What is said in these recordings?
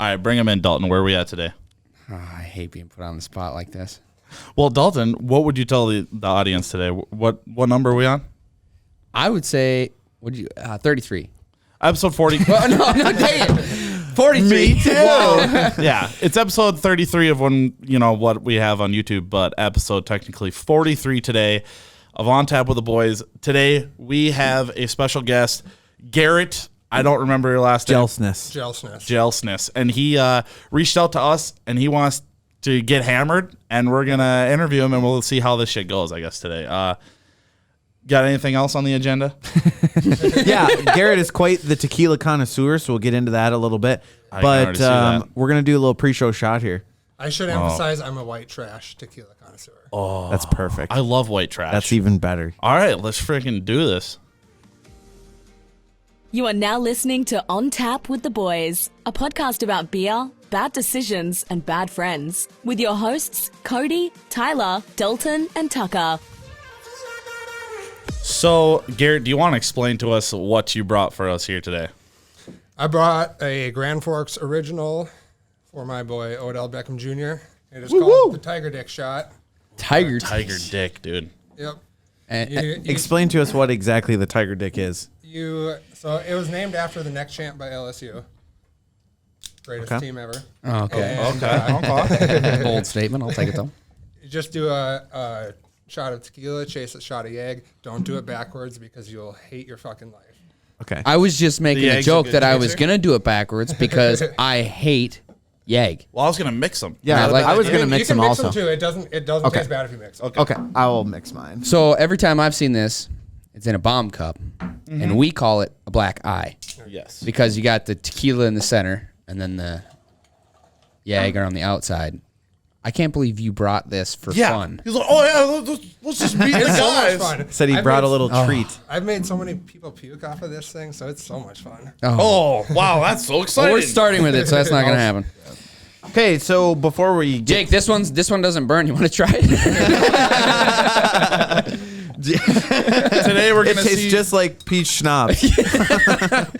All right, bring him in, Dalton. Where are we at today? Oh, I hate being put on the spot like this. Well, Dalton, what would you tell the audience today? What number are we on? I would say, 33. Episode 40. Well, no, dang it. 43. Me too. Yeah, it's episode 33 of what we have on YouTube, but episode technically 43 today of On Tap with the Boys. Today we have a special guest, Garrett. I don't remember your last name. Gjelsness. And he reached out to us, and he wants to get hammered, and we're going to interview him, and we'll see how this shit goes, I guess, today. Got anything else on the agenda? Yeah, Garrett is quite the tequila connoisseur, so we'll get into that a little bit. But we're going to do a little pre-show shot here. I should emphasize I'm a white trash tequila connoisseur. Oh, that's perfect. I love white trash. That's even better. All right, let's freaking do this. You are now listening to On Tap with the Boys, a podcast about beer, bad decisions, and bad friends, with your hosts, Cody, Tyler, Dalton, and Tucker. So, Garrett, do you want to explain to us what you brought for us here today? I brought a Grand Forks original for my boy Odell Beckham Jr. It is called the Tiger Dick Shot. Tiger Dick, dude. Yep. Explain to us what exactly the Tiger Dick is. So it was named after the next champ by LSU. Greatest team ever. Oh, okay. And, Bold statement. I'll take it though. You just do a shot of tequila, chase a shot of Yag. Don't do it backwards because you'll hate your fucking life. Okay. I was just making a joke that I was going to do it backwards because I hate Yag. Well, I was going to mix them. Yeah, I was going to mix them also. You can mix them too. It doesn't taste bad if you mix them. Okay, I will mix mine. So every time I've seen this, it's in a bomb cup, and we call it a black eye. Yes. Because you got the tequila in the center, and then the Jaeger on the outside. I can't believe you brought this for fun. He's like, oh yeah, let's just meet the It's so guys. much fun. Said he brought a little treat. I've made so many people puke off of this thing, so it's so much fun. Oh, wow, that's so exciting. Well, we're starting with it, so that's not going to happen. Okay, so before we get... Jake, this one doesn't burn. You want to try it? Today we're gonna see just like peach schnapps.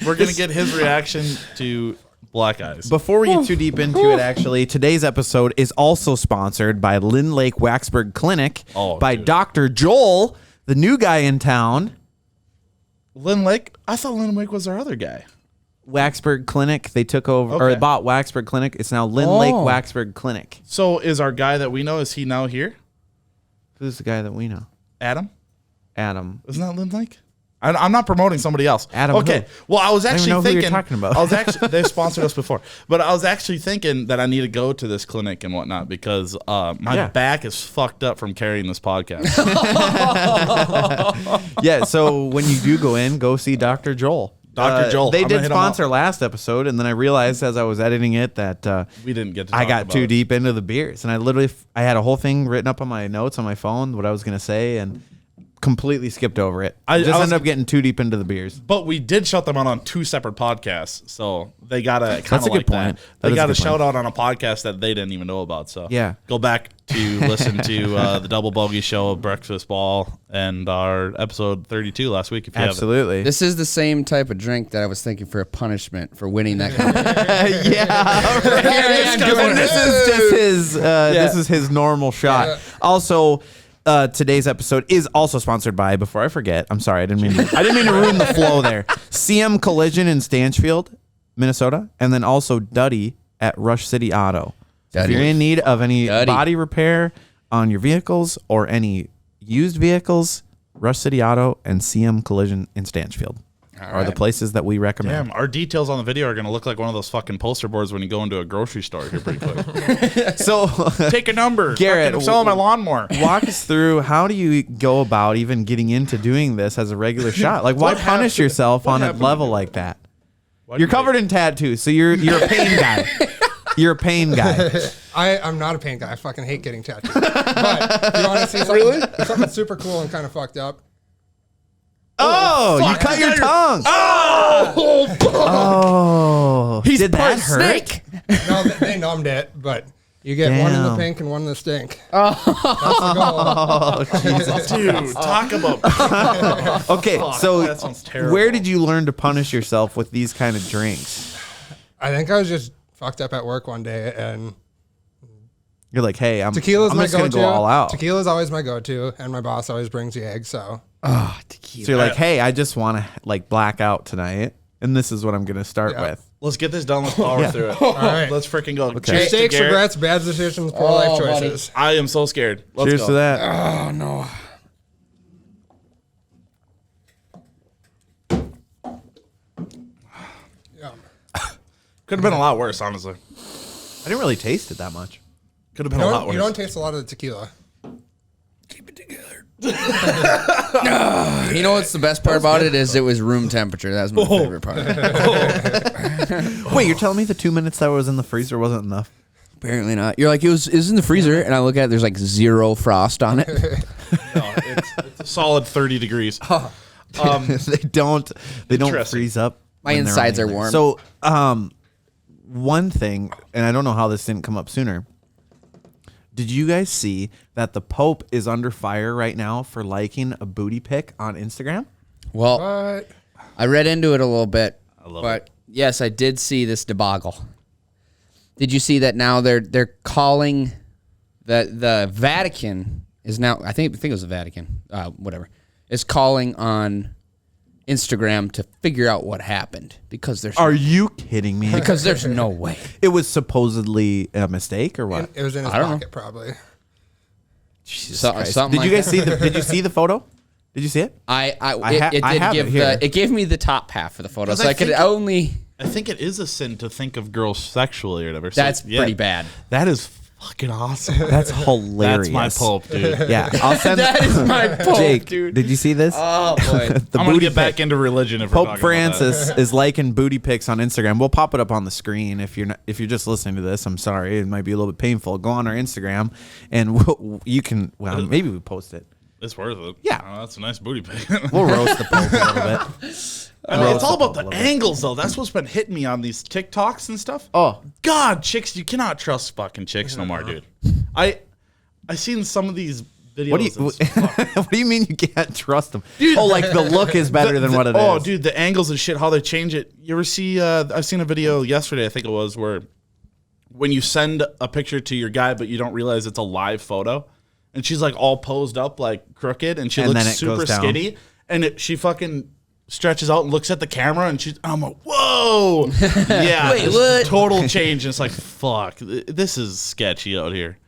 we're gonna get his reaction to black eyes. Before we get too deep into it, actually, today's episode is also sponsored by Lynn Lake Waxburg Clinic by Dr. Joel, the new guy in town. Lynn Lake? I thought Lynn Lake was our other guy. Waxburg Clinic. They took over or they bought Waxburg Clinic. It's now Lynn Lake Waxburg Clinic. So is our guy that we know, is he now here? Who's the guy that we know? Adam. Isn't that Lynn Lake? I'm not promoting somebody else. Adam. Okay. Who? Well, I was actually know thinking. Who you're talking about. I was actually they've sponsored us before, but I was actually thinking that I need to go to this clinic and whatnot because my back is fucked up from carrying this podcast. Yeah. So when you do go in, go see Dr. Joel. Dr. Joel. They did sponsor last episode, and then I realized as I was editing it that we didn't get to I got too deep into the beers, and I had a whole thing written up on my notes on my phone, what I was going to say, and completely skipped over it. I just ended up getting too deep into the beers. But we did shout them out on 2 separate podcasts, so they got a kind of like point. They got a shout out on a podcast that they didn't even know about. So yeah, go back to listen to the Double Bogey Show, Breakfast Ball, and our episode 32 last week. If you absolutely, this is the same type of drink that I was thinking for a punishment for winning that competition. This is his normal shot. Yeah. Also. Today's episode is also sponsored by, before I forget, I'm sorry, I didn't mean to ruin the flow there. CM Collision in Stanchfield, Minnesota, and then also Duddy at Rush City Auto. So if you're in need of any body repair on your vehicles or any used vehicles, Rush City Auto and CM Collision in Stanchfield are the places that we recommend. Damn, our details on the video are going to look like one of those fucking poster boards when you go into a grocery store here pretty quick. So take a number. Garrett, I'm selling my lawnmower. Walk us through, how do you go about even getting into doing this as a regular shot? Like, why punish yourself on a level like that? You're covered in tattoos, so you're a pain guy. You're a pain guy. I'm not a pain guy. I fucking hate getting tattoos. But you want to see something super cool and kind of fucked up? Oh, you cut your tongue. Oh. Did that hurt? No, they numbed it, but you get one in the pink and one in the stink. That's the goal. Jesus. Dude, talk about... Okay, so that sounds terrible. Where did you learn to punish yourself with these kind of drinks? I think I was just fucked up at work one day, and You're like, hey, I'm tequila's my just gonna go-to. go all out. Tequila's always my go-to, and my boss always brings the egg. So Oh, tequila. So you're like, hey, I just want to like black out tonight, and this is what I'm gonna start Yeah. with. Let's get this done. Let's power through it. all right, Let's freaking go. Cheers to mistakes, Garrett. regrets, bad decisions, poor life choices. I am so scared. Let's Cheers go. to that. Oh no. Yeah. Could have been a lot worse, honestly. I didn't really taste it that much. Could have been a lot worse. You don't taste a lot of the tequila. You know what's the best part about it is it was room temperature. That was my favorite part. Wait, you're telling me the 2 minutes that was in the freezer wasn't enough? Apparently not. You're like, it was in the freezer, and I look at it, there's like 0 frost on it. No, it's a solid 30 degrees. They don't Interesting. freeze up. My when they're insides on are there. warm. So, one thing, and I don't know how this didn't come up sooner. Did you guys see that the Pope is under fire right now for liking a booty pic on Instagram? Well, What? I read into it a little bit, love but yes, I did see this debacle. Did you see that now they're calling the Vatican is now I think it was the Vatican, whatever, is calling on Instagram to figure out what happened because Are you kidding me? because there's no way. It was supposedly a mistake or what? It was in his I don't know. pocket, probably. Jesus So- Christ. something Did you like guys see the? Did you see the photo? Did you see it? It gave me the top half of the photo, 'Cause so I I could think- only. I think it is a sin to think of girls sexually or whatever. So, That's yeah, pretty bad. That is fucking awesome. That's hilarious. That's my Pope, dude. Yeah, I'll send. That is my Pope, Jake, dude. did you see this? Oh boy. The I'm gonna booty get back pic. into religion if we're Pope talking about that. Francis is liking booty pics on Instagram. We'll pop it up on the screen if you're just listening to this. I'm sorry, it might be a little bit painful. Go on our Instagram, and you can. Well, maybe we post it. It's worth it. Yeah. Oh, that's a nice booty pic. We'll roast the Pope a little bit. I mean, it's all about a the little bit. angles, though. That's what's been hitting me on these TikToks and stuff. Oh, God, chicks, you cannot trust fucking chicks no more, dude. I seen some of these videos. what do you? What do you mean you can't trust them? Oh, like the look is better than what it is. Oh, dude, the angles and shit, how they change it. You ever see? I've seen a video yesterday, I think it was, where when you send a picture to your guy, but you don't realize it's a live photo, and she's like all posed up, like crooked, and she And looks then it super goes down. skinny, and she fucking stretches out and looks at the camera, and I'm like, whoa, yeah, Wait, this what? total change. And it's like, fuck, this is sketchy out here.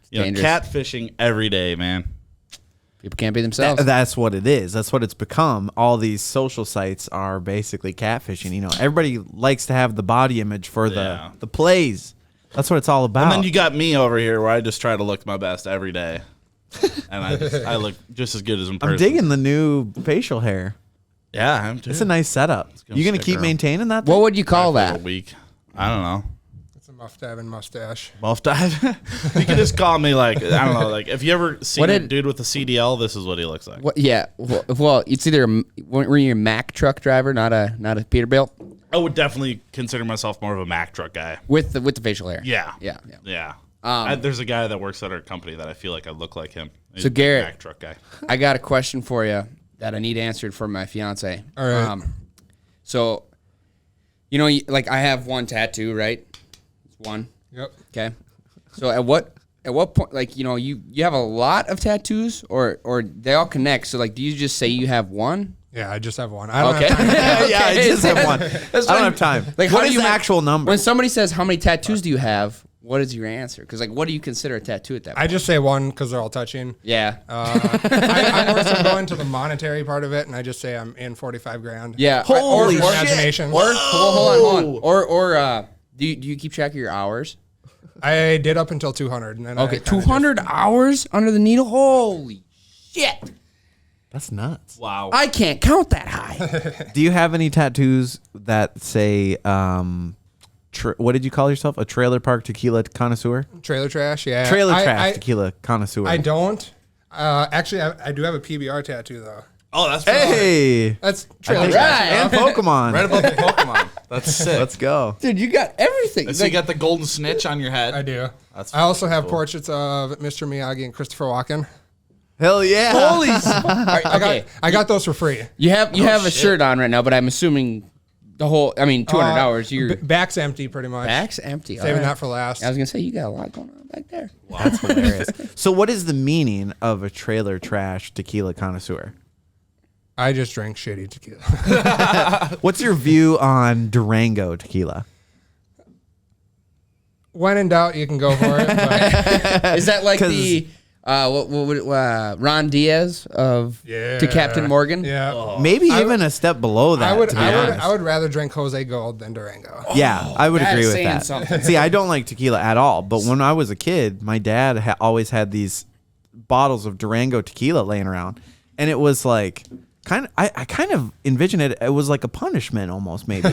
You know, dangerous. catfishing every day, man. People can't be themselves. That's what it is. That's what it's become. All these social sites are basically catfishing. You know, everybody likes to have the body image for Yeah. the plays. That's what it's all about. And then you got me over here where I just try to look my best every day. And I look just as good as in person. I'm digging the new facial hair. Yeah, I am too. It's a nice setup. gonna You gonna stick keep around. maintaining that? What thing? would you call For a that? week. I don't know. It's a muff-dab and mustache. Muff dive. You can just call me like, I don't know, like if you ever seen What a did- dude with a CDL, this is what he looks like. What? Yeah. Well, it's either were you a Mack truck driver, not a Peterbilt, I would definitely consider myself more of a Mack truck guy. with the facial hair. Yeah. Yeah. Yeah. There's a guy that works at our company that I feel like I look like him. He's So a Garrett- Mack truck guy. I got a question for you that I need answered for my fiance. All right. So, you know, like I have one tattoo, right? It's one. Yep. Okay. So at what point, like, you know, you have a lot of tattoos, or they all connect? So like, do you just say you have one? Yeah, I just have one. I don't Okay. have time. Yeah, I just have one. I don't have time. Like, What how do is you the ma- actual number? When somebody says how many tattoos do you have, what is your answer? Because like, what do you consider a tattoo at that point? I just say one because they're all touching. Yeah. I more so go into the monetary part of it, and I just say I'm in 45 grand. Yeah. Holy or, shit. Imagination. Or hold on. Or do you keep track of your hours? I did up until 200, and then Okay, I kinda 200 hours under the needle. Holy shit! That's nuts. Wow. I can't count that high. Do you have any tattoos that say, what did you call yourself? A trailer park tequila connoisseur? Trailer trash. Yeah. Trailer I- trash I- tequila connoisseur. I don't. Actually, I do have a PBR tattoo though. Oh, that's Hey. That's I trailer think- trash. And Pokemon. right above the Pokemon. That's sick. Let's go. Dude, you got everything. So you got the golden snitch on your head. I do. That's I also have portraits of Mr. Miyagi and Christopher Walken. Hell yeah. Holy. Okay. I got those for free. You have a shirt on right now, but I'm assuming The whole, I mean, 200 hours. Your back's empty, pretty much. back's empty. Saving All right. that for last. I was gonna say you got a lot going on back there. That's hilarious. So, what is the meaning of a trailer trash tequila connoisseur? I just drank shitty tequila. What's your view on Durango tequila? When in doubt, you can go for it. But Is that like the Ron Diaz of to Captain Morgan? yeah, Maybe even a step below that. I would rather drink Jose Gold than Durango. Yeah, I would that agree is with saying that. something. See, I don't like tequila at all, but when I was a kid, my dad always had these bottles of Durango tequila laying around, and it was like I kind of envision it was like a punishment almost, maybe,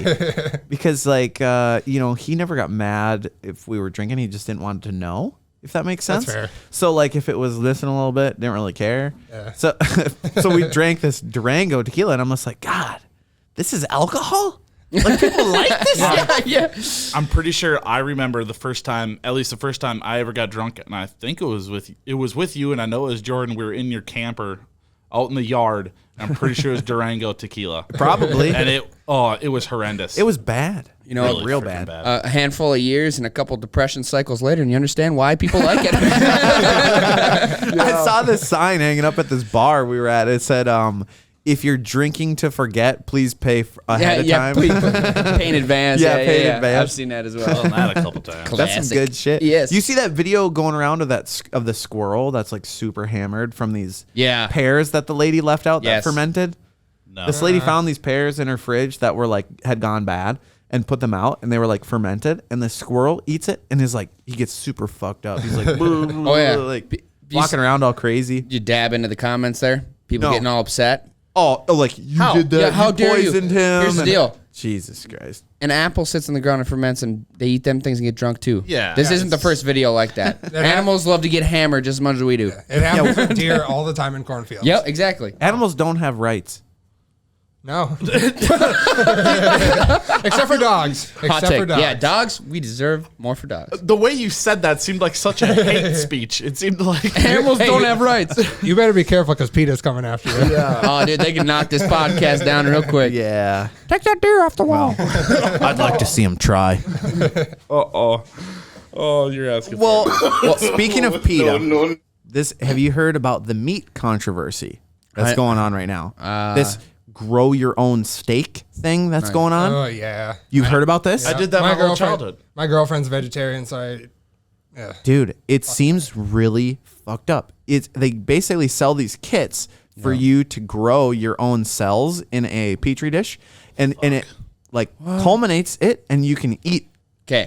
because like he never got mad if we were drinking. He just didn't want to know, if that makes sense. That's fair. So like if it was missing a little bit, didn't really care. Yeah. So we drank this Durango tequila, and I'm just like, God, this is alcohol. Like people like this. Yeah. I'm pretty sure I remember at least the first time I ever got drunk, and I think it was with you, and I know it was Jordan. We were in your camper out in the yard. I'm pretty sure it was Durango tequila. Probably. And it was horrendous. It was bad. Really real freaking bad. A handful of years and a couple depression cycles later, and you understand why people like it. I saw this sign hanging up at this bar we were at. It said, if you're drinking to forget, please pay ahead of time. Please pay in advance. Pay in advance. I've seen that as well. done that a couple times. That's Classic. some good shit. Yes. You see that video going around of the squirrel that's like super hammered from these pears that the lady left out that fermented? No. This lady found these pears in her fridge that were like had gone bad and put them out, and they were like fermented, and the squirrel eats it and is like, he gets super fucked up. He's like, like walking around all crazy. Did you dab into the comments there? People getting all upset. Oh, like you did that. Yeah, how you dare you? poisoned him. Here's the deal. Jesus Christ. An apple sits on the ground and ferments, and they eat them things and get drunk too. Yeah. This isn't the first video like that. Animals love to get hammered just as much as we do. It happens with deer all the time in cornfields. Yep, exactly. Animals don't have rights. No. Except for dogs. Hot Except take. for dogs. Yeah, dogs, we deserve more for dogs. The way you said that seemed like such a hate speech. It seemed like Animals don't have rights. You better be careful because PETA's coming after you. Oh, dude, they can knock this podcast down real quick. Yeah. Take that deer off the wall. I'd like to see him try. Oh, you're asking. Well, speaking of PETA, have you heard about the meat controversy that's going on right now? This grow your own steak thing that's going on. Oh, yeah. You've heard about this? I did that my whole childhood. My girlfriend's vegetarian, so Dude, it seems really fucked up. They basically sell these kits for you to grow your own cells in a petri dish, and it like culminates it, and you can eat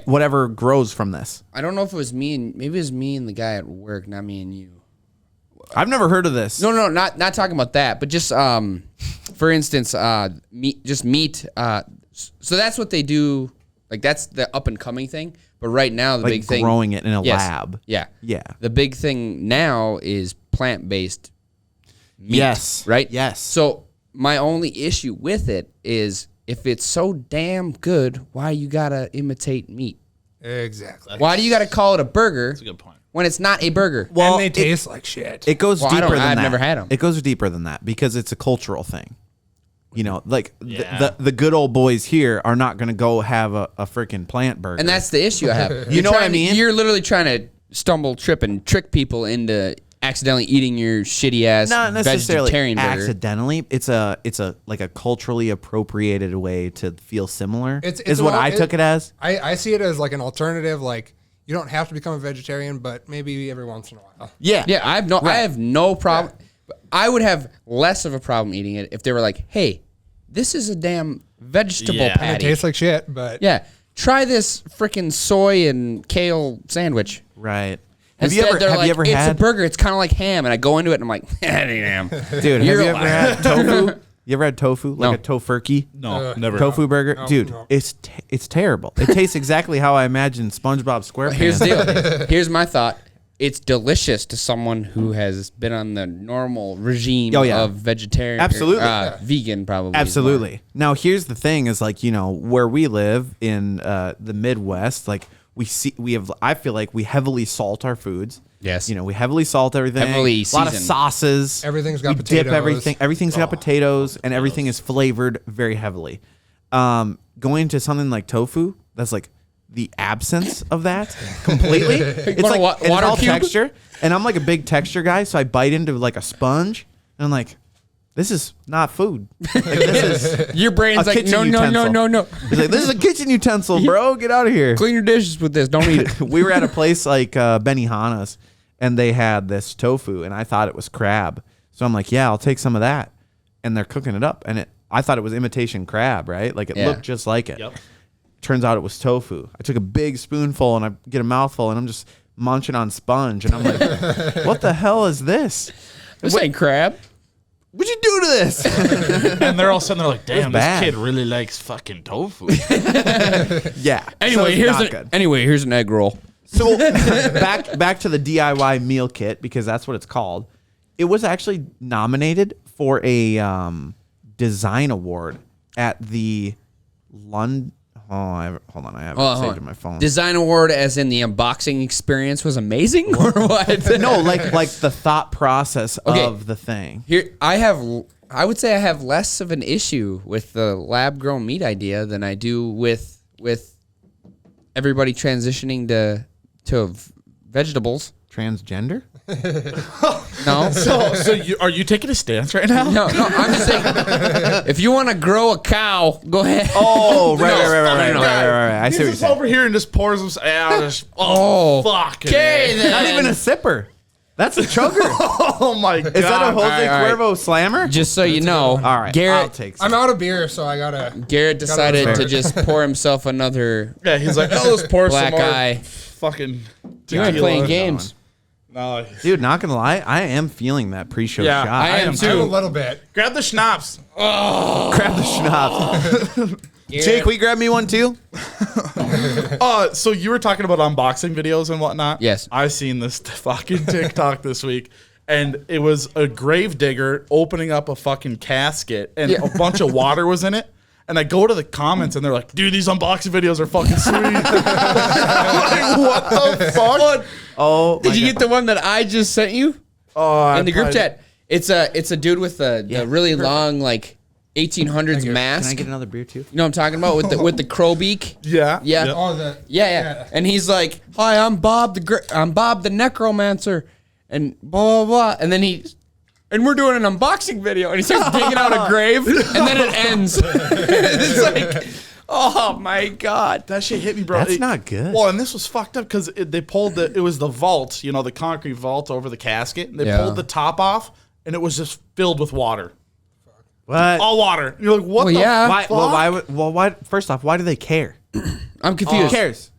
whatever grows from this. I don't know if it was me and maybe it was me and the guy at work, not me and you. I've never heard of this. No, not talking about that, but just for instance, meat. So that's what they do. Like that's the up and coming thing. But right now, the big thing, growing it in a lab. Yeah. Yeah. The big thing now is plant-based meat. Yes. Right. Yes. So my only issue with it is if it's so damn good, why you gotta imitate meat? exactly. Why do you gotta call it a burger? That's a good point. When it's not a burger. Well, And they taste like shit. It goes Well, deeper than that. I've never had 'em. It goes deeper than that because it's a cultural thing. You know, like Yeah. the good old boys here are not going to go have a freaking plant burger. And that's the issue I have. You know what I mean? You're literally trying to stumble, trip, and trick people into accidentally eating your shitty ass not necessarily vegetarian burger. accidentally. It's a like a culturally appropriated way to feel similar. It's is what I took it as. I see it as like an alternative. Like you don't have to become a vegetarian, but maybe every once in a while. Yeah. Yeah, I have no problem. I would have less of a problem eating it if they were like, "Hey, this is a damn vegetable Yeah. It patty." tastes like shit, but Yeah, try this freaking soy and kale sandwich. Right. Have Instead, you they're like, ever it's had a burger. It's kind of like ham, and I go into it and I'm like, that ain't ham. Dude, have You're you a ever had tofu? You ever had tofu? Like No. a tofurkey? No, never. Tofu burger? Dude, no. it's terrible. It tastes exactly how I imagine SpongeBob SquarePants. Here's the deal. Here's my thought. It's delicious to someone who has been on the normal regime of vegetarian. Absolutely. Vegan, probably. Absolutely. Now, here's the thing is like, you know, where we live in the Midwest, like I feel like we heavily salt our foods. Yes. You know, we heavily salt everything. Heavily a lot of seasoned. sauces. Everything's got we dip potatoes. everything. Everything's got potatoes, and everything is flavored very heavily. going to something like tofu, that's like the absence of that completely. It's Want a like and water it's all cube? texture, and I'm like a big texture guy, so I bite into like a sponge, and I'm like, this is not food. Like, this is Your brain's a like, kitchen no. He's like, this is a kitchen utensil, bro. Get out of here. Clean your dishes with this. Don't eat it. We were at a place like Benihana's, and they had this tofu, and I thought it was crab. So I'm like, yeah, I'll take some of that. And they're cooking it up, and I thought it was imitation crab, right? Like it looked just like it. Yep. Turns out it was tofu. I took a big spoonful, and I get a mouthful, and I'm just munching on sponge, and I'm like, what the hell is this? This ain't crab. What'd you do to this? And they're all sitting there like, damn, this bad. kid really likes fucking tofu. Yeah. Anyway, so here's an egg roll. So back to the DIY meal kit, because that's what it's called. It was actually nominated for a design award at the London. Hold on, I have it saved in my phone. Design award, as in the unboxing experience was amazing, or what? No, like the thought process of the thing. Here, I would say I have less of an issue with the lab grown meat idea than I do with everybody transitioning to vegetables. Transgender? No, So are you taking a stance right now? no. I'm just saying, if you want to grow a cow, go ahead. Oh, right. I see what He's you're just saying. over here and just pours him. Oh, fuck. okay, then. Not even a sipper. That's a chugger. Oh my god. Is that a Jose all right. Cuervo slammer? Just so you know, All right, I'll Garrett take some. I'm out of beer, so I gotta. Garrett decided Gotta- to just pour himself another. Yeah, he's like, oh, let's pour Black some more eye. fucking You ain't tequila. playing games. No. Dude, not gonna lie, I am feeling that pre-show Yeah, shot. I am I have a too. little bit. Grab the schnapps. Grab the schnapps. Jake, will you grab me one too? So you were talking about unboxing videos and whatnot. Yes. I seen this fucking TikTok this week, and it was a grave digger opening up a fucking casket, and a bunch of water was in it. And I go to the comments, and they're like, "Dude, these unboxing videos are fucking sweet." I'm like, what the fuck? Oh, Did you get the one that I just sent you in the group chat? It's a dude with a really long like 1800s mask. Can I get another beer too? You know what I'm talking about with the crow beak? Yeah. Yeah. Yep. Oh, Yeah. And he's like, "Hi, I'm Bob the necromancer," and blah blah blah. And then and we're doing an unboxing video, and he starts digging out a grave, and then it ends. It's like, oh my god, That shit hit me, bro. That's not good. Well, and this was fucked up because they pulled it was the vault, the concrete vault over the casket. And they Yeah. pulled the top off, and it was just filled with water. What? All water. You're like, what Well, the yeah. Why? fuck? Why? First off, why do they care? I'm Who confused. cares?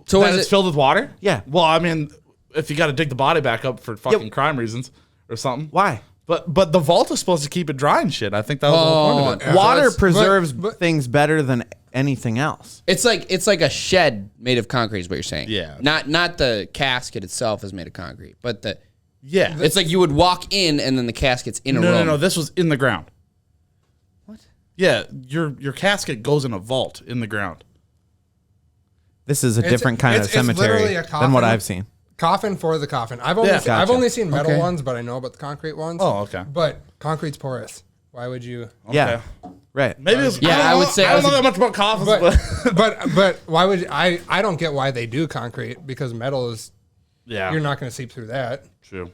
So That is it's it? filled with water? Yeah. Well, I mean, if you got to dig the body back up for fucking crime reasons or something. Why? But the vault is supposed to keep it dry and shit. I think that was the whole point of it. Yeah. Water So it's- preserves but- things better than anything else. It's like a shed made of concrete is what you're saying. Yeah. Not the casket itself is made of concrete, but Yeah. it's like you would walk in and then the casket's in a room. No. This was in the ground. What? Yeah. Your casket goes in a vault in the ground. This is a different kind of it's literally cemetery a than coffin. what I've seen. Coffin for the coffin. I've only Yeah. I've Gotcha. only seen metal Okay. ones, but I know about the concrete ones. Oh, okay. But concrete's porous. Why would you? Yeah. Right. Maybe it's, Yeah, I would say I don't I was know that much about coffins, But but but why would I don't get why they do concrete, because metal is yeah. you're not going to seep through that. True.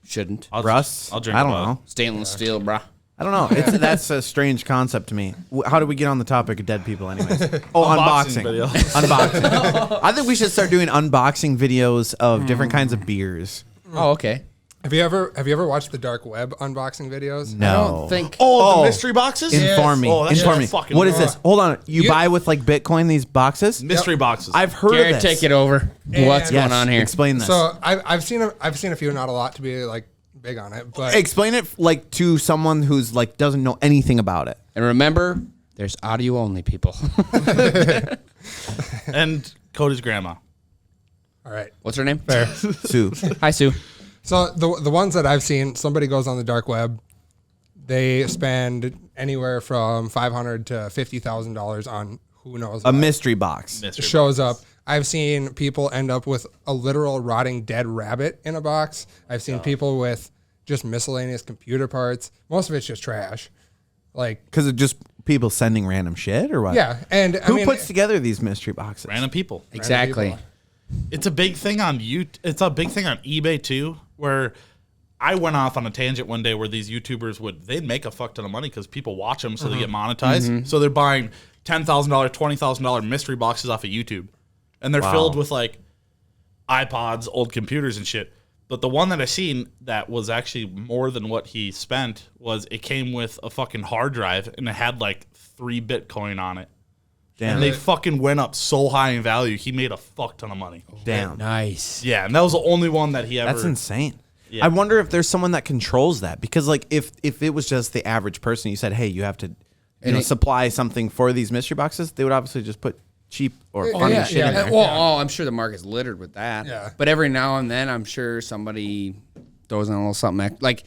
Shouldn't. Rust? I'll drink I don't about it. know. Stainless steel, bruh. I don't know. That's a strange concept to me. How do we get on the topic of dead people, anyways? Oh, Unboxing unboxing. video. Unboxing. I think we should start doing unboxing videos of different kinds of beers. Oh, okay. Have you ever watched the dark web unboxing videos? No. I don't think. Oh, Oh. the mystery boxes? Inform me. Oh, that Inform me. shit's fucking What is raw. this? Hold on. You You- buy with like Bitcoin these boxes? Mystery boxes. I've heard Garrett, of this. take it over. What's Yes, going on here? Explain this. So I've seen a few, not a lot to be like big on it, but Explain it like to someone who's like doesn't know anything about it. And remember, there's audio only, people. and Cody's grandma. all right. What's her name? Sue. Hi, Sue. So the ones that I've seen, somebody goes on the dark web, they spend anywhere from $500 to $50,000 on who knows A what. mystery box. Mystery Shows up. I've seen people end up with a literal rotting dead rabbit in a box. I've seen people with just miscellaneous computer parts. Most of it's just trash. Like Because it just people sending random shit or what? Yeah, and Who puts together these mystery boxes? Random people. Exactly. It's a big thing on It's a big thing on eBay too, where I went off on a tangent one day where these YouTubers they'd make a fuck ton of money because people watch them, so they get monetized. So they're buying $10,000, $20,000 mystery boxes off of YouTube, and they're filled with like iPods, old computers, and shit. But the one that I seen that was actually more than what he spent was it came with a fucking hard drive and it had like 3 Bitcoin on it. Damn. And they fucking went up so high in value. He made a fuck ton of money. Damn. Nice. Yeah, and that was the only one that he ever. That's insane. Yeah. I wonder if there's someone that controls that, because like if it was just the average person, you said, hey, you have to supply something for these mystery boxes, they would obviously just put cheap or funny shit in there. Well, I'm sure the market's littered with that. Yeah. But every now and then, I'm sure somebody throws in a little something like,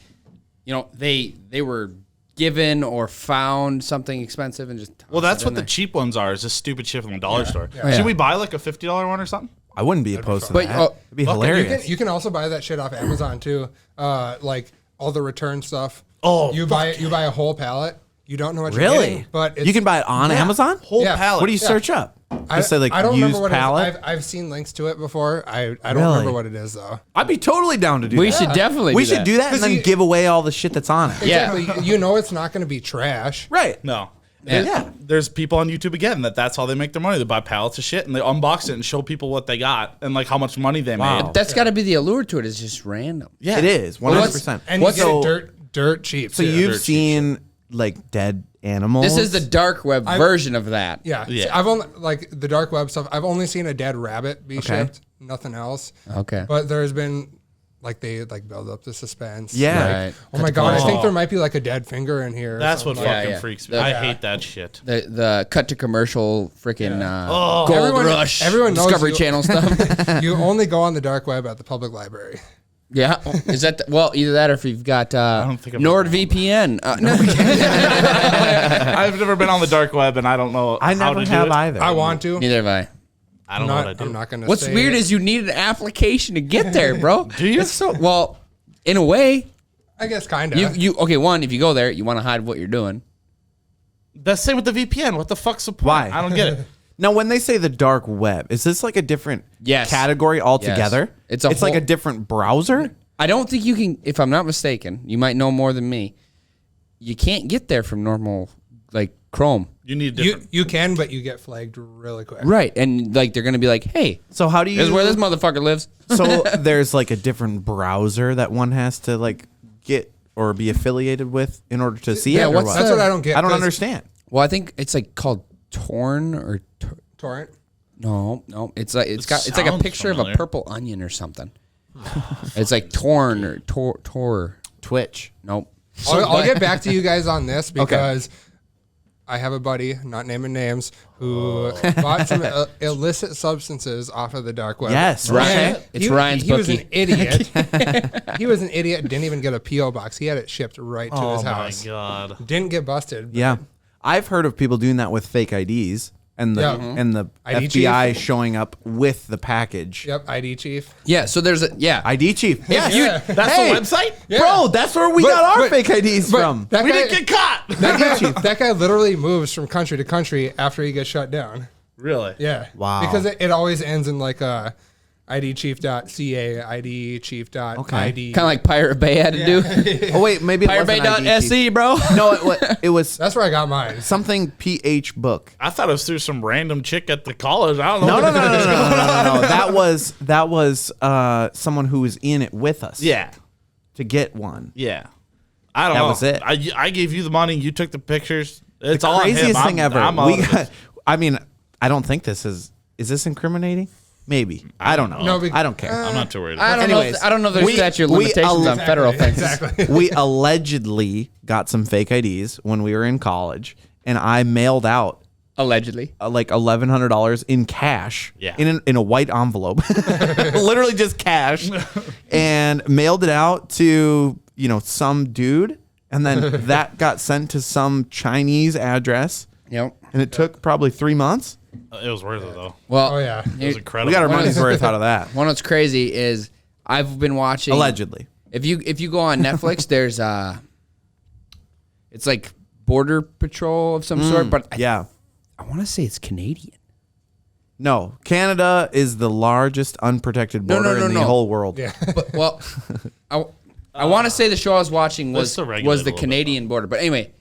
they were given or found something expensive and just. Well, that's what the cheap ones are. Is just stupid shit from the dollar store. Yeah. Should we buy like a $50 one or something? I wouldn't be opposed to But, that. oh, It'd be hilarious. You can also buy that shit off Amazon too. Like all the return stuff. Oh, you buy a whole pallet. You don't know what you're Really? getting, but it's, You can buy it on Amazon? Whole Yeah. pallet. What do you search up? Just say like I don't used remember what pallet? it is. I've seen links to it before. I don't Really? remember what it is though. I'd be totally down to do we that. should definitely We do should that. do that and then you- give away all the shit that's on it. Yeah. Exactly. You know it's not going to be trash. Right. No. Yeah. There's people on YouTube again that's how they make their money. They buy pallets of shit and they unbox it and show people what they got and like how much money they Wow. made. That's got to be the allure to it. It's just random. Yeah. It is, 100%. And you What's get so, it dirt cheap. so too. you've Dirt cheap seen like dead animals? This is the dark web version of that. Yeah. Yeah. See, I've only like the dark web stuff. I've only seen a dead rabbit be Okay. shipped. Nothing else. Okay. But there's been like they like build up the suspense. Yeah. Right. Oh my god! I think there might be like a dead finger in here. or That's what something. fucking yeah. freaks me. The- I hate that shit. The cut to commercial freaking Gold Everyone- Rush everyone knows Discovery you- Channel stuff. You only go on the dark web at the public library. Yeah, is that well? Either that, or if you've got don't think I've NordVPN. No, I've never been on the dark web and I don't know I how never to do have it. either. I want to. neither have I. I don't know what I do. I'm not gonna. What's say weird it. is you need an application to get there, bro. Do you? It's so well, in a way, I guess kind of. you okay. One, if you go there, you want to hide what you're doing. That's the same with the VPN. What the fuck's the point? Why? I don't get it. Now, when they say the dark web, is this like a different Yes. category altogether? It's a like whole- a different browser? I don't think you can. If I'm not mistaken, you might know more than me. You can't get there from normal like Chrome. You need you different. you can, but you get flagged really quick. Right, and like they're gonna be like, "Hey, So how do you... this is where this motherfucker lives." So there's like a different browser that one has to like get or be affiliated with in order to see Yeah, it? Or what's what? That's what I don't get. I don't 'cause understand. Well, I think it's like called Torn or Torrent. no, it's like it's like a sounds picture of familiar. a purple onion or something. It's like Torn or Tor. Twitch. Nope. I'll get back to you guys on this because I have a buddy, not naming names, who bought some illicit substances off of the dark web. Yes, Ryan. right. It's Ryan's he was an bookie. idiot. He was an idiot. Didn't even get a PO box. He had it shipped right to Oh his my house. god. Didn't get busted. but Yeah. I've heard of people doing that with fake IDs and the Yeah. and the ID FBI chief. showing up with the package. Yep. ID chief. Yeah. So there's a ID chief. Yes. Yeah. That's Hey. the website? Bro, that's where we But- got our but- fake IDs but from. That We guy, didn't get caught. that guy literally moves from country to country after he gets shut down. Really? Yeah. Wow. Because it always ends in like a idchief.ca, idchief.id. kind of like Pirate Bay had to do. Oh wait, maybe it wasn't ID chief. PirateBay.se, bro. No, it was That's where I got mine. something PH book. I thought it was through some random chick at the college. I don't know. No. That was someone who was in it with us. Yeah. To get one. Yeah. I don't That know. was it. I gave you the money. You took the pictures. It's The all on him. craziest thing ever. I'm out of it. I mean, I don't think this is this incriminating? Maybe. I don't know. No, I don't care. I'm not too worried. I don't Anyways, know. I don't know. There's we- statute of we limitations on federal things. Exactly. We allegedly got some fake IDs when we were in college, and I mailed out Allegedly. like $1,100 in cash Yeah. in a white envelope, literally just cash, and mailed it out to some dude, and then that got sent to some Chinese address, Yep. and it took probably 3 months. It was worth it though. Well, Oh, yeah. It was We incredible. got our money's worth out of that. one what's crazy is I've been watching Allegedly. If you go on Netflix, there's it's like border patrol of some sort, but Yeah. I want to say it's Canadian. No, Canada is the largest unprotected border in the whole world. Yeah. But, well, I want to say the show I was watching was Let's regulate a the little Canadian border. But anyway,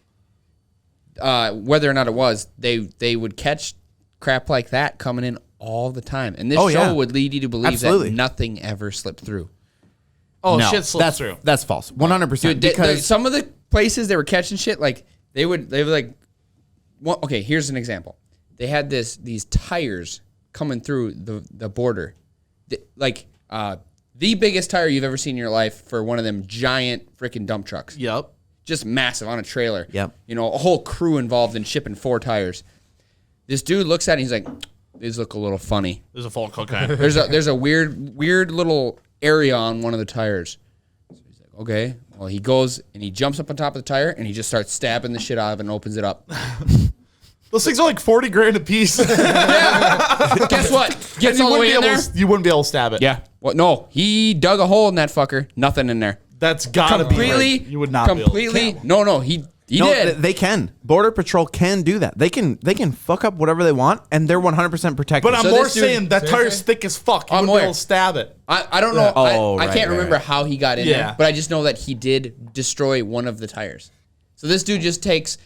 whether or not it was, they would catch crap like that coming in all the time. And this show would lead you to believe Absolutely. that nothing ever slipped through. Oh, No, shit slips that's through. That's false. 100%. Dude, Because some of the places they were catching shit, like they would like. Well, okay, here's an example. They had these tires coming through the border, the biggest tire you've ever seen in your life for one of them giant freaking dump trucks. Yep. Just massive on a trailer. Yep. You know, a whole crew involved in shipping 4 tires. This dude looks at it and he's like, these look a little funny. There's a full cocaine. There's a weird little area on one of the tires. So he's like, okay. Well, he goes and he jumps up on top of the tire and he just starts stabbing the shit out of it and opens it up. Those things are like $40,000 a piece. Guess what? Gets all the way in there. You wouldn't be able to stab it. Yeah. Well, no, he dug a hole in that fucker. Nothing in there. That's gotta be Completely. right. You would not be able to. No, he did. They can. Border Patrol can do that. They can fuck up whatever they want, and they're 100% protected. But I'm So more this dude- saying that tire's thick as fuck. You I'm wouldn't be aware. able to stab it. I don't know. Oh, I right, can't right, remember right. how he got in Yeah. there, but I just know that he did destroy one of the tires. So this dude just takes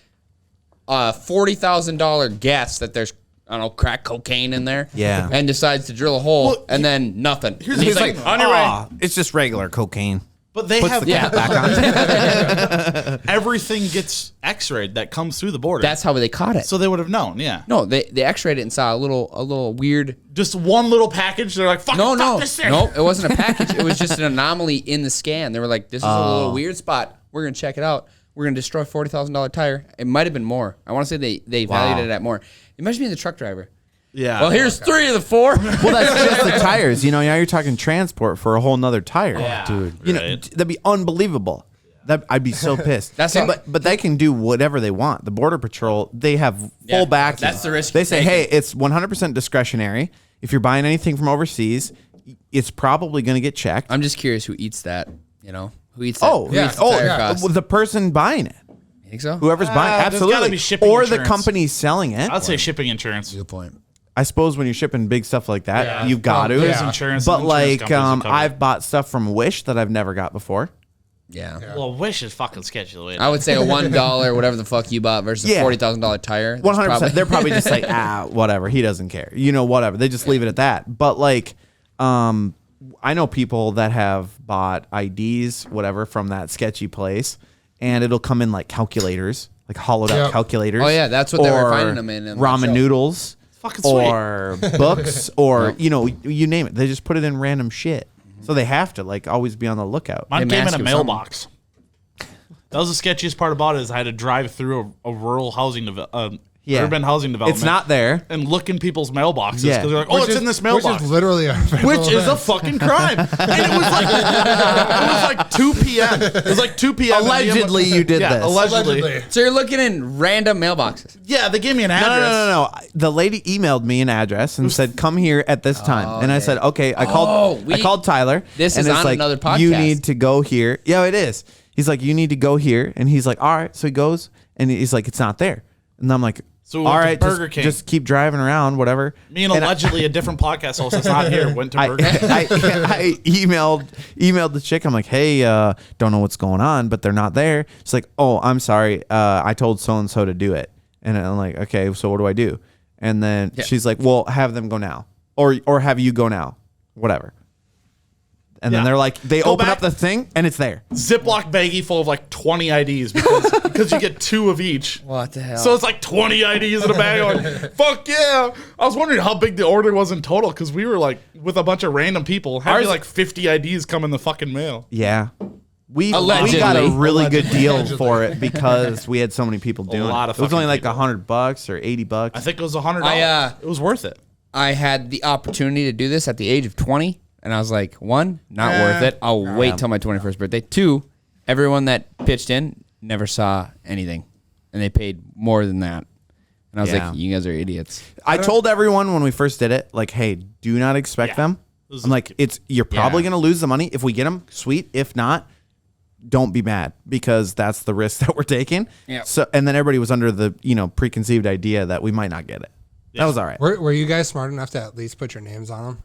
a $40,000 guess that there's, I don't know, crack cocaine in there. Yeah. And decides to drill a hole, Well, and then nothing. here's And he's the like, thing. on your way. "Aw, it's just regular cocaine." But they Puts have the cap back on. everything gets X-rayed that comes through the border. That's how they caught it. so they would have known. Yeah. No, they x-rayed it and saw a little weird. Just one little package. They're like, fuck this thing. No, it wasn't a package. It was just an anomaly in the scan. They were like, this is a little weird spot. We're going to check it out. We're going to destroy a $40,000 tire. It might have been more. I want to say they valued it at more. Imagine being the truck driver. Yeah. Well, here's 3 of the 4. Well, that's just the tires. You know, now you're talking transport for a whole nother tire. Dude. You know, Right. that'd be unbelievable. I'd be so pissed. That's how- but they can do whatever they want. The Border Patrol, they have full Yeah, backing. that's the risk They you're say, taking. hey, it's 100% discretionary. If you're buying anything from overseas, it's probably going to get checked. I'm just curious who eats that, you know? Who eats that? Oh, Who yeah. eats the tire cost? Well, the person buying it. You think so? Whoever's buying it. there's gotta Absolutely. be shipping or the insurance. company selling it. I'd say shipping insurance. Good point. I suppose when you're shipping big stuff like that, Yeah. you've got to. There's insurance. But and insurance like, companies will cover it. I've bought stuff from Wish that I've never got before. Yeah. Well, Wish is fucking sketchy the way. I would say a $1, whatever the fuck you bought, versus Yeah. a $40,000 tire. 100%. They're probably just like, whatever. He doesn't care. You know, whatever. They just leave it at that. But like, I know people that have bought IDs, whatever, from that sketchy place, and it'll come in like calculators, like hollowed out Yep. calculators. Oh, yeah, that's what they were or finding them in that ramen show. noodles, fucking sweet. or books, or you know, you name it. They just put it in random shit. So they have to like always be on the lookout. Mine They came in mask a or mailbox. That was the sketchiest part about it is I had to drive through a rural housing urban housing development. It's not there. And look in people's mailboxes because Yeah. they're like, oh, it's in this mailbox. Which is literally a Which is a fucking crime. And it was like 2 p.m. It was like 2 p.m. Allegedly, you did yeah, this. Allegedly. So you're looking in random mailboxes. Yeah, they gave me an address. No. The lady emailed me an address and said, "Come here at this time." And I said, "Okay." I called Tyler. This and is it's on like, another podcast. You need to go here. Yeah, it is. He's like, "You need to go here," and he's like, "All right." So he goes, and he's like, "It's not there." And I'm like, So we "All went to right, Burger King. just keep driving around, whatever." Me and allegedly a different podcast host that's not here went to Burger King. I emailed the chick. I'm like, "Hey, don't know what's going on, but they're not there." She's like, "Oh, I'm sorry. I told so and so to do it." And I'm like, "Okay, so what do I do?" And then she's like, "Well, have them go now, or have you go now, whatever." And then Yeah. they're like, they Go open back. up the thing and it's there. Ziploc baggie full of like 20 IDs because you get 2 of each. What the hell? So it's like 20 IDs in a bag. I'm like, fuck yeah. I was wondering how big the order was in total because we were like with a bunch of random people. Had to be like 50 IDs come in the fucking mail. Yeah. We Allegedly. got a really good deal for it because we had so many people doing lot of it. It was only fucking like people. $100 or $80. I think it was $100. it was worth it. I had the opportunity to do this at the age of 20, and I was like, 1, not worth it. I'll wait till my 21st birthday. 2, everyone that pitched in never saw anything, and they paid more than that. And I was Yeah. like, you guys are idiots. I told everyone when we first did it, like, hey, do not expect Yeah. them. I'm like, you're probably Yeah. going to lose the money. If we get them, sweet. If not, don't be mad because that's the risk that we're taking. Yeah. So, and then everybody was under the, preconceived idea that we might not get it. That was all right. Were you guys smart enough to at least put your names on them?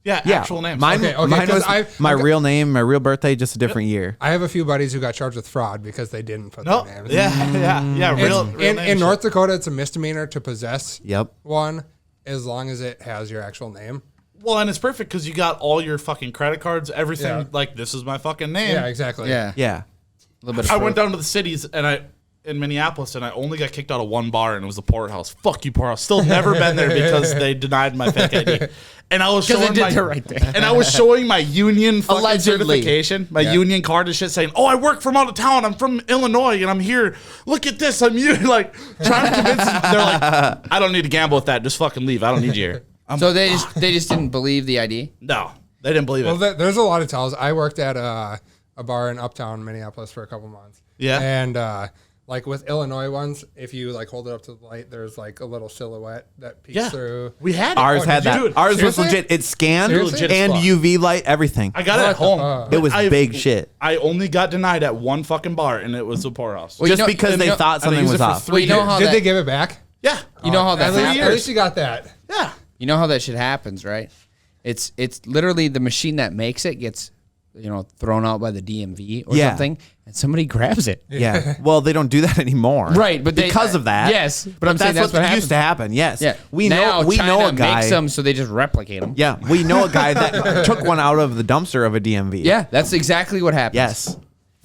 Yeah, actual names. Mine Okay, mine 'cause was my real name, my real birthday, just a different year. I have a few buddies who got charged with fraud because they didn't put No, their names. yeah. Real In name North Dakota, it's a misdemeanor to possess Yep. one as long as it has your actual name. Well, and it's perfect because you got all your fucking credit cards, everything. Yeah. Like, this is my fucking name. Yeah, exactly. Yeah. Yeah. A little bit of I proof. went down to the cities in Minneapolis, and I only got kicked out of one bar, and it was the Porterhouse. Fuck you, Porterhouse. Still never been there because they denied my fake ID. And I was 'Cause they showing did my the right thing. and I was showing my union fucking Allegedly. certification, my union card and shit, saying, "Oh, I work from out of town. I'm from Illinois, and I'm here. Look at this. I'm you." Like trying to convince them. They're like, "I don't need to gamble with that. Just fucking leave. I don't need you here." So they just didn't believe the ID? No, they didn't believe it. Well, there's a lot of tells. I worked at a bar in uptown Minneapolis for a couple months. Yeah. And like with Illinois ones, if you like hold it up to the light, there's like a little silhouette that peeks through. We had it. Ours Oh, had did you that. do it? Ours was Seriously? legit. It scanned Seriously? and UV light, everything. I got it at home. It was I- big shit. I only got denied at one fucking bar, and it was the Porterhouse. Well, Just because they thought something used was it for off. Well, you know how Did that, they give it back? Yeah. you know how that At least, happens? at least you got that. Yeah. You know how that shit happens, right? It's literally the machine that makes it gets thrown out by the DMV or Yeah. something, and somebody grabs it. Yeah. Well, they don't do that anymore. Right, but because of that. Yes, but I'm saying that's what happens. used to happen. Yes. Yeah, We now know China a guy. makes them, so they just replicate them. Yeah, we know a guy that took one out of the dumpster of a DMV. Yeah, that's exactly what happens. Yes.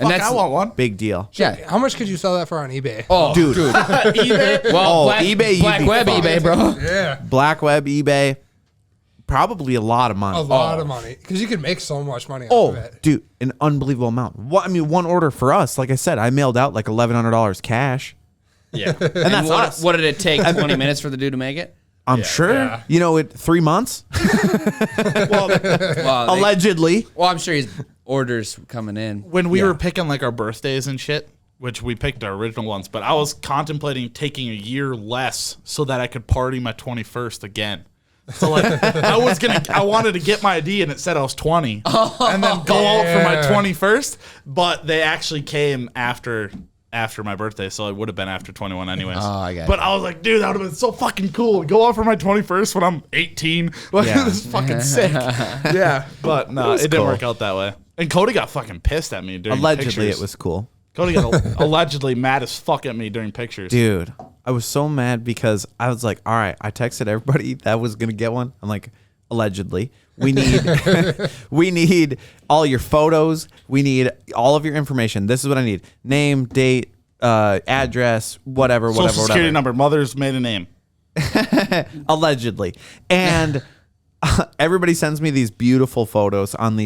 and Fuck, that's I want one. Big deal. yeah. How much could you sell that for on eBay? Oh, Dude. eBay. Well, Oh, black, eBay, you'd black be web fucked. eBay, bro. Yeah. Black web, eBay, probably a lot of money. A lot of money. Because you could make so much money off Oh, of it. dude, an unbelievable amount. One order for us, like I said, I mailed out like $1,100 cash. Yeah. And that's what, us. what did it take? 20 minutes for the dude to make it? I'm sure. Yeah. 3 months? Well, Allegedly. well, I'm sure he's orders coming in. When we were picking like our birthdays and shit, which we picked our original ones, but I was contemplating taking a year less so that I could party my 21st again. So like I wanted to get my ID and it said I was 20 and then go out for my 21st, but they actually came after my birthday, so it would have been after 21 anyways. Oh, I got But you. I was like, dude, that would have been so fucking cool. Go out for my 21st when I'm 18. Like, Yeah. this is fucking sick. Yeah, but no, it didn't cool. work out that way. And Cody got fucking pissed at me during Allegedly, pictures. it was cool. Cody got allegedly mad as fuck at me during pictures. Dude, I was so mad because I was like, all right, I texted everybody that was going to get one. I'm like, allegedly, we need we need all your photos. We need all of your information. This is what I need. Name, date, address, whatever. Social security number, mother's maiden name. Allegedly. And everybody sends me these beautiful photos on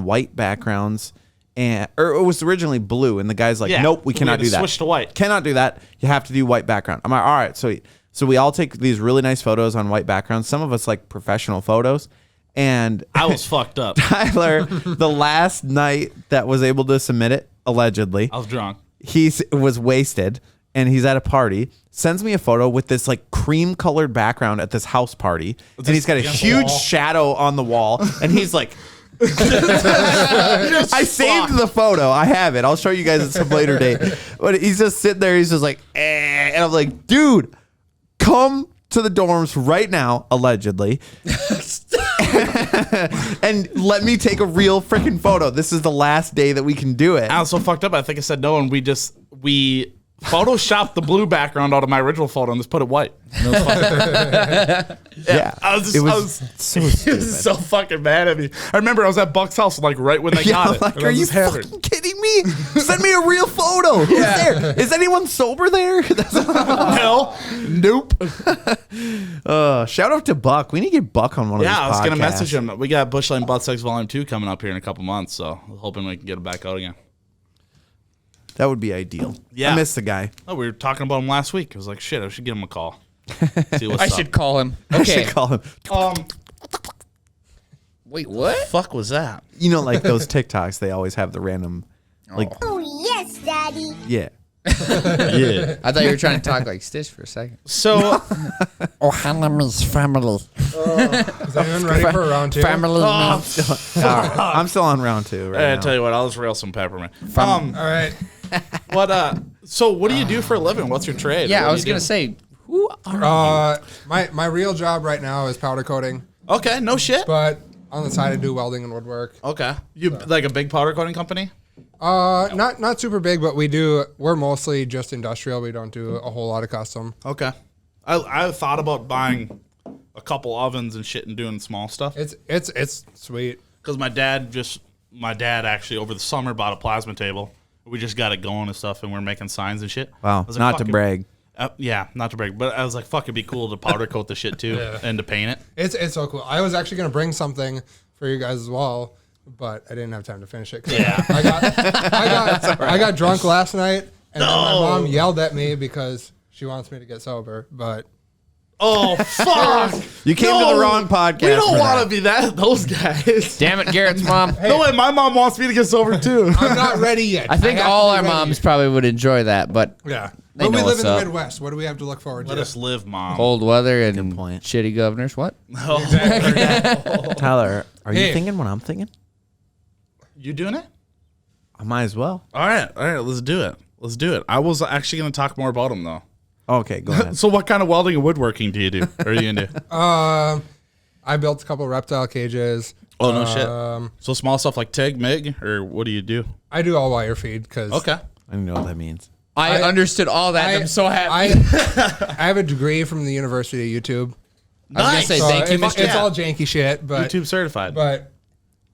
white backgrounds. Or it was originally blue, and the guy's like, Yeah, nope, we we cannot had to do that. switch to white. Cannot do that. You have to do white background. I'm like, all right. So we all take these really nice photos on white backgrounds. Some of us like professional photos. And I was fucked up. Tyler, the last night that was able to submit it, allegedly, I was drunk. he was wasted, and he's at a party, sends me a photo with this like cream colored background at this house party, and he's got a against the huge wall? shadow on the wall, and he's like, I saved the photo. I have it. I'll show you guys at some later date. But he's just sitting there. He's just like, eh. And I'm like, dude, come to the dorms right now, allegedly, and let me take a real freaking photo. This is the last day that we can do it. I was so fucked up. I think I said no, and we photoshopped the blue background out of my original photo and just put it white. And it was fucking- Yeah, I was it I was was so he stupid. was so fucking mad at me. I remember I was at Buck's house like right when they got it. Like, and I are was you just hammered. fucking kidding me? Send me a real photo. Who's there? Is anyone sober there? Hell, nope. Shout out to Buck. We need to get Buck on one of these Yeah, I was gonna podcasts. message him. We got Bush Lane Butt Sex Volume 2 coming up here in a couple months, so I'm hoping we can get him back out again. That would be ideal. Yeah. I miss the guy. Oh, we were talking about him last week. I was like, shit, I should give him a call. See what's I up. should call him. I Okay. should call him. Wait, what? Fuck was that? You know, like those TikToks, they always have the random, like, Oh, yes, Daddy. yeah. Yeah. I thought you were trying to talk like Stitch for a second. So Ohana's family. Is anyone ready for round two? Family. All right, I'm still on round 2 right I now. tell you what, I'll just rail some peppermint. All right. What? So what do you do for a living? What's your trade? Yeah, What I do was you gonna do? say, who are My real job right now is powder coating, Okay, no shit. but on the side I do welding and woodwork. Okay, you like a big powder coating company? Not super big, but we're mostly just industrial. We don't do a whole lot of custom. Okay, I thought about buying a couple ovens and shit and doing small stuff. It's sweet. Because my dad actually over the summer bought a plasma table. We just got it going and stuff, and we're making signs and shit. Wow, I was like, not fuck to it. brag. Yeah, not to brag, but I was like, fuck, it'd be cool to powder coat the shit too and to paint it. It's so cool. I was actually gonna bring something for you guys as well, but I didn't have time to finish it. Yeah. I got drunk last night, and then my mom yelled at me because she wants me to get sober. But Oh fuck! You came to the wrong podcast. We don't for want to that. be those guys. Damn it, Garrett's mom. No way, my mom wants me to get sober too. I'm not ready yet. I think have to all be our ready. moms probably would enjoy that, but Yeah, They but we know live what's in the up. Midwest. What do we have to look forward Let to? us live, mom. cold weather and point. shitty governors. What? Tyler, are you Hey. thinking what I'm thinking? You doing it? I might as well. All right, let's do it. I was actually going to talk more about them though. Okay, go ahead. So, what kind of welding and woodworking do you do? Or are you into? I built a couple reptile cages. Oh no shit. So small stuff like TIG, MIG, or what do you do? I do all wire feed because Okay. I don't know what that means. I understood all that. I'm so happy. I have a degree from the University of YouTube. I was gonna say So thank you, it's, Mr. it's all janky shit, but YouTube certified.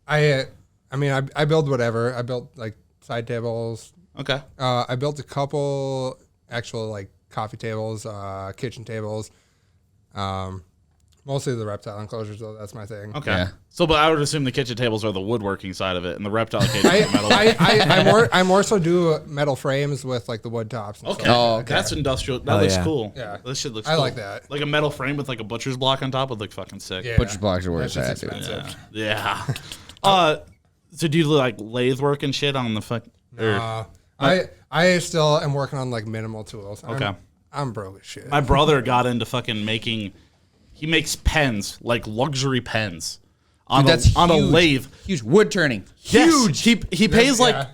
I build whatever. I built like side tables. Okay. I built a couple actual like coffee tables, kitchen tables. Mostly the reptile enclosures, though. That's my thing. Okay. Yeah. So, but I would assume the kitchen tables are the woodworking side of it, and the reptile cages are the metal. I more so do metal frames with like the wood tops. And Okay. stuff. Oh, okay. That's industrial. That Oh, looks yeah. cool. Yeah. This shit looks I cool. like that. Like a metal frame with like a butcher's block on top would look fucking sick. Yeah. Butcher blocks are where That's it's just at, dude. expensive. Yeah. So do you do like lathe work and shit on the fuck? I still am working on like minimal tools. Okay. I'm broke as shit. My brother got into fucking making. He makes pens, like luxury pens, on Dude, that's on a huge. lathe. Huge wood turning. Huge. He pays like yeah.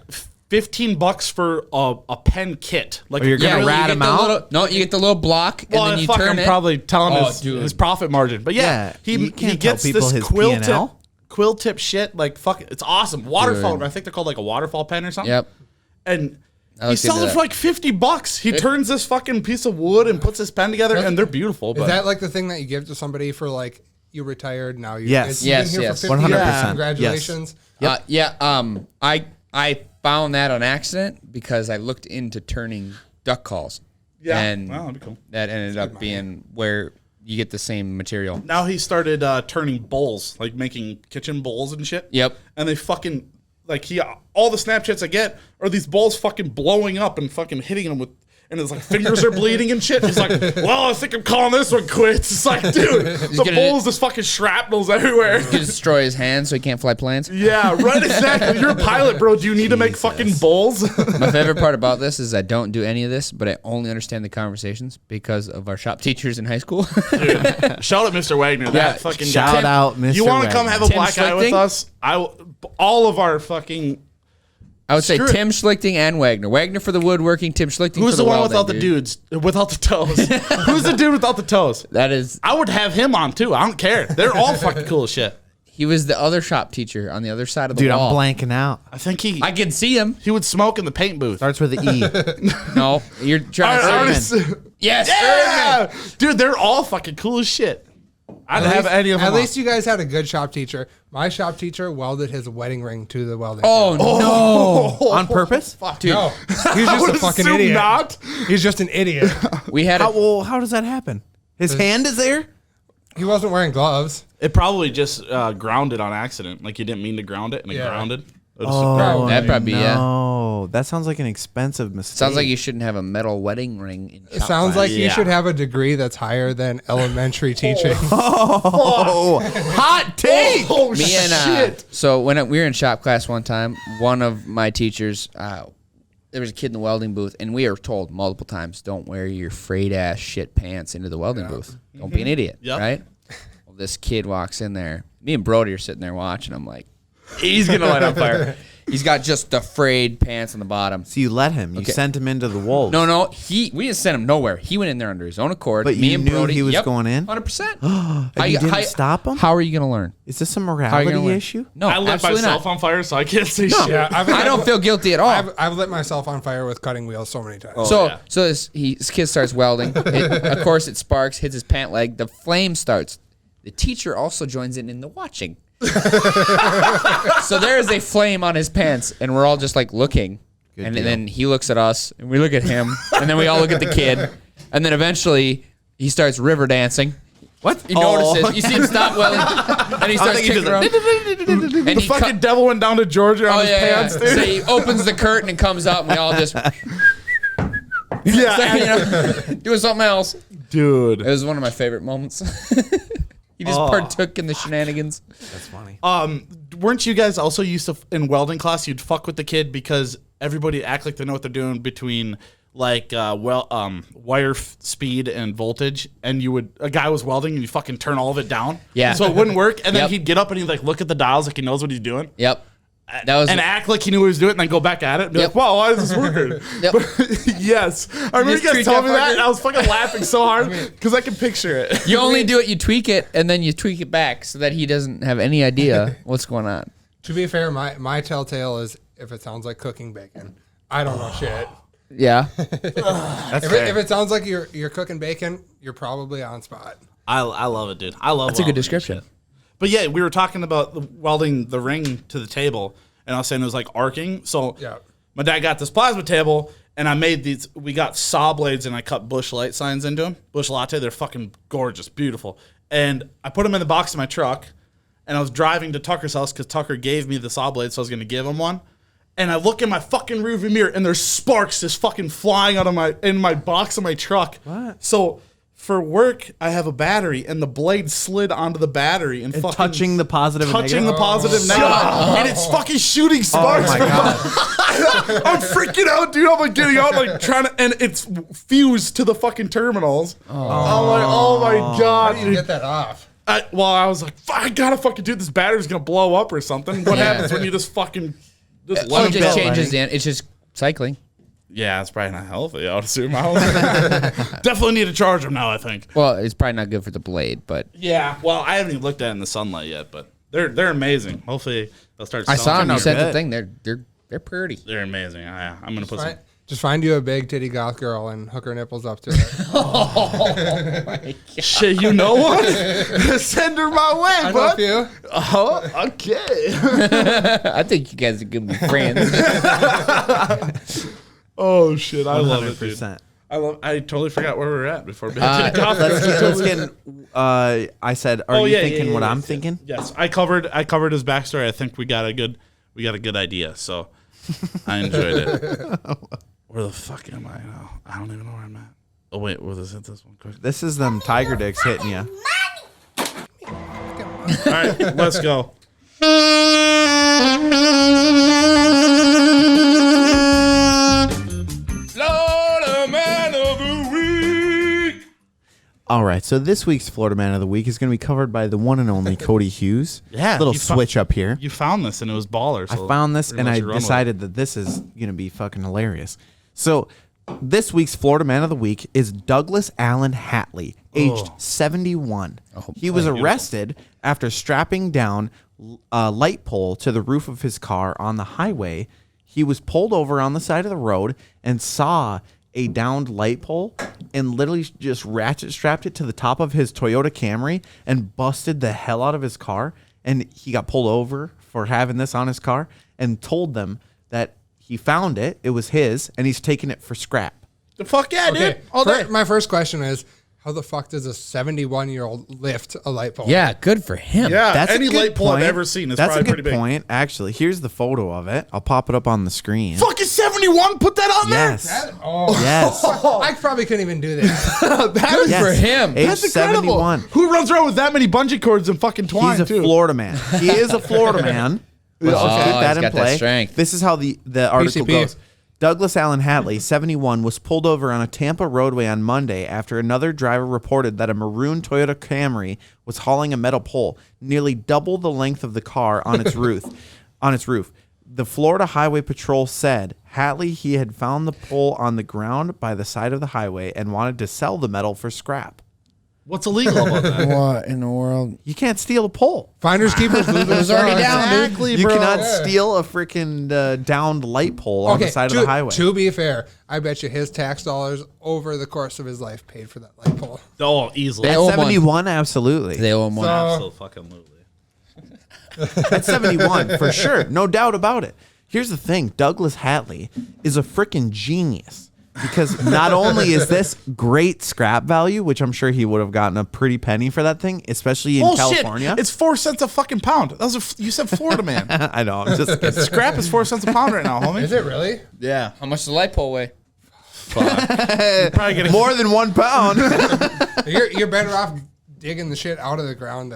$15 for a pen kit. Like Oh, you're gonna you rat get him the out? little- no, you get the little block, and well, then you fuck, turn I'm it. probably telling Oh, his dude. profit margin, but yeah, Yeah, you he can't tell gets people this his quill P&L. tip shit. Like fuck, it's awesome. Waterfall. I think they're called like a waterfall pen or something. Yep. And he looked sells into it for that. like $50. He turns this fucking piece of wood and puts his pen together, and they're beautiful. Is But that like the thing that you give to somebody for like you retired now? You've Yes. been Yes, here yes. for 50 years. 100%. Congratulations. I found that on accident because I looked into turning duck calls. Yeah. And Well, that'd be cool. that ended up being where you get the same material. now he started turning bowls, like making kitchen bowls and shit. Yep. And they fucking like all the Snapchats I get are these bowls fucking blowing up and fucking hitting him with. And his like fingers are bleeding and shit. He's like, well, I think I'm calling this one quits. It's like, dude, the gonna- bowls, just fucking shrapnel's everywhere. You destroy his hands so he can't fly planes. Yeah, right, exactly. You're a pilot, bro. Do you need to make fucking bowls? My favorite part about this is I don't do any of this, but I only understand the conversations because of our shop teachers in high school. Dude, shout out Mr. Wagner. That fucking shout guy. out Mr. You want to come Wagner. have a Tim black eye with Schlichting? us? All of our fucking. I would say Screw it. Tim Schlichting and Wagner. Wagner for the woodworking, Tim Schlichting Who's for the the one welding, without the dude. dudes? Without the toes? Who's the dude without the toes? That is, I would have him on too. I don't care. They're all fucking cool as shit. he was the other shop teacher on the other side of the Dude, I'm wall. blanking out. I think I can see him. he would smoke in the paint booth. Starts with an E. No, you're trying to I already say. s- Yes, Yeah, dude, they're all fucking cool as shit. I'd have any of them. At on. least you guys had a good shop teacher. My shop teacher welded his wedding ring to the welding. Oh, no. On purpose? Dude, no, he's I just would a fucking assume idiot. not. He's just an idiot. we had How does that happen? His hand is there? He wasn't wearing gloves. It probably just grounded on accident. Like you didn't mean to ground it, and it Yeah. grounded. Oh, That'd probably be, yeah. no. That sounds like an expensive mistake. Sounds like you shouldn't have a metal wedding ring in It shop sounds class. like you Yeah. should have a degree that's higher than elementary teaching. Oh, hot take. Oh Me and shit! so when we were in shop class one time, one of my teachers there was a kid in the welding booth, and we are told multiple times, don't wear your frayed ass shit pants into the welding booth. Don't be an idiot, right? Well, this kid walks in there. Me and Brody are sitting there watching. I'm like, he's going to light on fire. He's got just the frayed pants on the bottom. So you let him. You sent him into the wolves. No. We didn't send him nowhere. He went in there under his own accord. But Me you and knew Brody, he was going in? 100%. And you didn't stop him? How are you going to learn? Is this a How are you morality gonna learn? issue? No, I lit absolutely myself not. on fire, so I can't say shit. Yeah, I don't feel guilty at all. I've lit myself on fire with cutting wheels so many times. So this kid starts welding. Of course, it sparks, hits his pant leg. The flame starts. The teacher also joins in the watching. So there is a flame on his pants, and we're all just like looking. And then he looks at us, and we look at him, and then we all look at the kid. And then eventually, he starts river dancing. What? He notices. You see him stop welding, and he starts kicking around. And The fucking devil went down to Georgia on his pants, dude. So he opens the curtain and comes up, and we all just doing something else. Dude. It was one of my favorite moments. He just partook in the shenanigans. That's funny. Weren't you guys also used to, in welding class, you'd fuck with the kid because everybody act like they know what they're doing between like wire speed and voltage, and a guy was welding and you fucking turn all of it down. Yeah. So it wouldn't work, and then Yep. he'd get up and he'd like look at the dials like he knows what he's doing. Yep. That was And act like he knew what he was doing, and then go back at it and be like, wow, why is this working? Yep. Yes. I remember just you guys tweak telling me that that, fucker? and I was fucking laughing so hard because I can picture it. You only do it, you tweak it, and then you tweak it back so that he doesn't have any idea what's going on. To be fair, my telltale is if it sounds like cooking bacon. I don't know shit. Yeah. If it sounds like you're cooking bacon, you're probably on spot. I love it, dude. I love That's a good welding. description. But yeah, we were talking about welding the ring to the table, and I was saying it was like arcing. So my dad got this plasma table, and I made these. We got saw blades, and I cut Bush Light signs into them. Bush Latte, they're fucking gorgeous, beautiful. And I put them in the box of my truck, and I was driving to Tucker's house because Tucker gave me the saw blade, so I was going to give him one. And I look in my fucking rearview mirror, and there's sparks just fucking flying out of my box of my truck. What? So for work, I have a battery, and the blade slid onto the battery and fucking touching the positive and touching negative? the positive and negative, and it's fucking shooting sparks. Oh my bro. God. I'm freaking out, dude. I'm like getting out, like trying to, and it's fused to the fucking terminals. I'm like, oh my god, How do you dude. get that off? I was like, I gotta fucking do it. This battery's gonna blow up or something. What happens when you just fucking just Oh, let it it just go? changes the end. It's just cycling. Yeah, it's probably not healthy. I would assume. Definitely need to charge them now, I think. Well, it's probably not good for the blade, but Yeah. Well, I haven't even looked at it in the sunlight yet, but they're amazing. Hopefully they'll start. I saw selling. them. You sent the good. thing. They're pretty. They're amazing. I'm gonna put some. Just find you a big titty goth girl and hook her nipples up to it. Shit, you know what? Send her my way, I know a bud. few. Oh, okay. I think you guys are gonna be friends. Oh shit, I love it, dude. 100%. I totally forgot where we were at before. Let's get. I said, are you thinking what I'm thinking? Yes, I covered his backstory. I think we got a good idea. So I enjoyed it. Where the fuck am I now? I don't even know where I'm at. Oh wait, we'll just hit this one quick. This is them tiger dicks hitting you. All right, let's go. Florida Man of the Week. All right, so this week's Florida Man of the Week is going to be covered by the one and only Cody Hughes. Yeah, little you switch up here. You found this and it was baller. I So found this pretty and much I you run with decided that this is going to be fucking hilarious. So this week's Florida Man of the Week is Douglas Allen Hatley, aged 71. He was arrested after strapping down a light pole to the roof of his car on the highway. He was pulled over on the side of the road and saw a downed light pole and literally just ratchet strapped it to the top of his Toyota Camry and busted the hell out of his car. And he got pulled over for having this on his car and told them that he found it, it was his, and he's taking it for scrap. The fuck yeah, Okay, dude. All day. my first question is, how the fuck does a 71-year-old lift a light pole? Yeah, good for him. Yeah, That's any a good light pole I've point. ever seen is That's probably a good pretty big. point. Actually, here's the photo of it. I'll pop it up on the screen. Fucking 71, put that on Yes. Oh, Yes. I probably couldn't even do that. there. That is Yes. for him. Age That's incredible. 71. Who runs around with that many bungee cords and fucking twine, He's a too? Florida man. He is a Florida man. Let's just Oh, keep that he's in got that play. strength. This is how the article PCP. goes. Douglas Allen Hatley, 71, was pulled over on a Tampa roadway on Monday after another driver reported that a maroon Toyota Camry was hauling a metal pole, nearly double the length of the car on its roof. The Florida Highway Patrol said he had found the pole on the ground by the side of the highway and wanted to sell the metal for scrap. What's illegal about that? What in the world? You can't steal a pole. Finders keepers. It was already down, dude. Exactly, You bro. cannot steal a freaking downed light pole on the side of the highway. To be fair, I bet you his tax dollars over the course of his life paid for that light pole. Oh, easily. They owe him 71, absolutely. They owe him one. Absolutely. That's 71 for sure. No doubt about it. Here's the thing. Douglas Hatley is a freaking genius because not only is this great scrap value, which I'm sure he would have gotten a pretty penny for that thing, especially in California. It's 4 cents a fucking pound. You said Florida, man. I know. I'm just kidding. Scrap is 4 cents a pound right now, homie. Is it really? Yeah. How much does the light pole weigh? Probably getting More than 1 pound. You're better off digging the shit out of the ground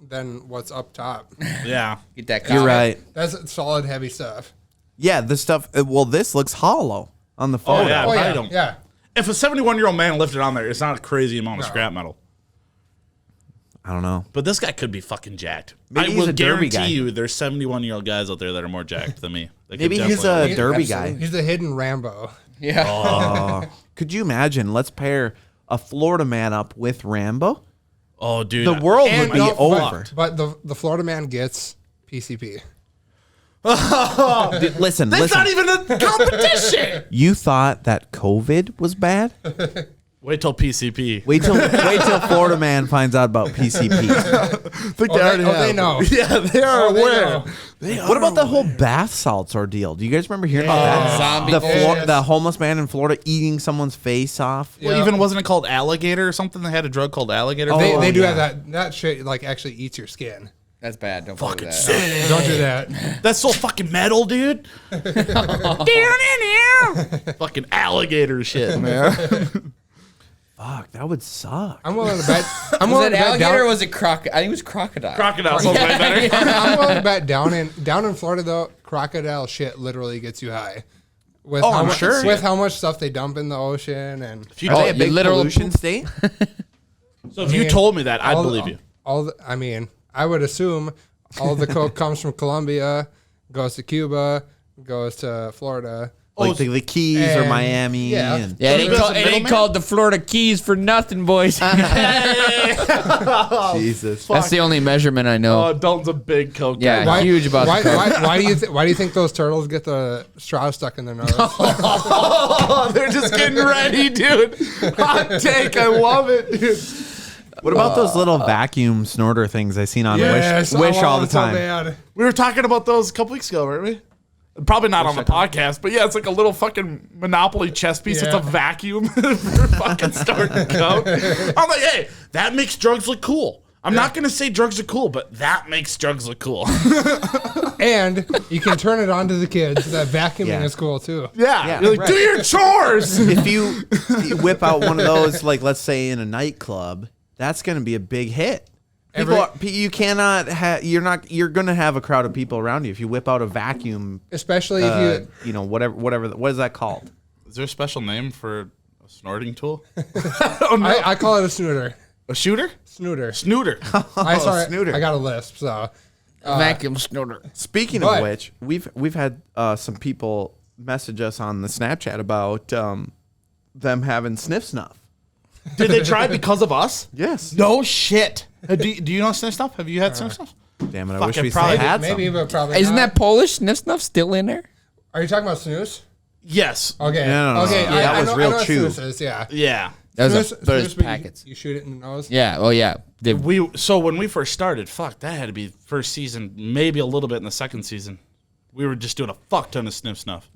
than what's up top. Yeah. Get that. You're right. That's solid, heavy stuff. Yeah, this stuff. Well, this looks hollow on the photo. yeah. Oh I yeah, don't- yeah. If a 71-year-old man lifted on there, it's not a crazy amount of scrap metal. I don't know. But this guy could be fucking jacked. Maybe I he's will a derby guy. guarantee you there's 71-year-old guys out there that are more jacked than me. They could Maybe he's definitely- a derby guy. He's the hidden Rambo. Yeah. Could you imagine? Let's pair a Florida man up with Rambo. Oh, dude. The world would And be no, over. But the Florida man gets PCP. Dude, listen. That's not even a competition. You thought that COVID was bad? Wait till PCP. Wait till Florida man finds out about PCP. They know. Yeah, they are Oh, they aware. know. What about the whole bath salts ordeal? Do you guys remember hearing about that? Zombie The homeless man in Florida eating someone's face off. Well, even wasn't it called alligator or something? They had a drug called alligator. They do yeah. have that shit like actually eats your skin. That's bad. Don't fucking that. sick. Don't do that. That's so fucking metal, dude. Fucking alligator shit, man. Fuck, that would suck. I'm willing to bet. I'm Was willing it to bet alligator or down. was it crocodile? I think it was crocodile. Crocodile sounds way better. I'm willing to bet down in Florida though, crocodile shit literally gets you high. With Oh, how I'm much, sure. With how much stuff they dump in the ocean and If you Are told- they a big literal pollution state? so if you told me that, I'd believe you. I mean, I would assume all the coke comes from Colombia, goes to Cuba, goes to Florida. Like the Keys or And- Miami. yeah. And, Yeah, So there's a it ain't middleman? called the Florida Keys for nothing, boys. Jesus. That's the only measurement I know. Oh, Dalton's a big coke Yeah. guy. Huge about why, the coke. why do you think those turtles get the straw stuck in their nose? Oh, they're just getting ready, dude. Hot take. I love it, dude. What about those little vacuum snorter things I seen on Yes, Wish I all want the it so time? bad. We were talking about those a couple weeks ago, weren't we? Probably not on the podcast, but yeah, it's like a little fucking Monopoly chess piece. It's Yeah. a vacuum for fucking starting coke. I'm like, hey, that makes drugs look cool. I'm not going to say drugs are cool, but that makes drugs look cool. And you can turn it on to the kids. That vacuuming Yeah. is cool too. Yeah. You're like, do your chores. If you whip out one of those, like let's say in a nightclub, that's going to be a big hit. You cannot have. You're going to have a crowd of people around you if you whip out a vacuum. Especially if you Whatever. What is that called? Is there a special name for a snorting tool? I call it a snooter. A shooter? Snooter. Snooter. snooter. I got a lisp, so Vacuum snorter. Speaking But- of which, we've had some people message us on the Snapchat about them having sniff snuff. Did they try because of us? Yes. No shit. Do you know sniff stuff? Have you had sniff stuff? Damn it! I Fucking wish we still probably- had maybe, some. but probably Isn't not. that Polish sniff snuff still in there? Are you talking about snooze? Yes. Okay. No. Okay. Yeah, that was I real know what chew. snooze is, yeah. Yeah. That was Snooze- those snooze, but packets. You shoot it in the nose. Yeah. Oh yeah. So when we first started, fuck, that had to be first season, maybe a little bit in the second season. We were just doing a fuck ton of sniff snuff.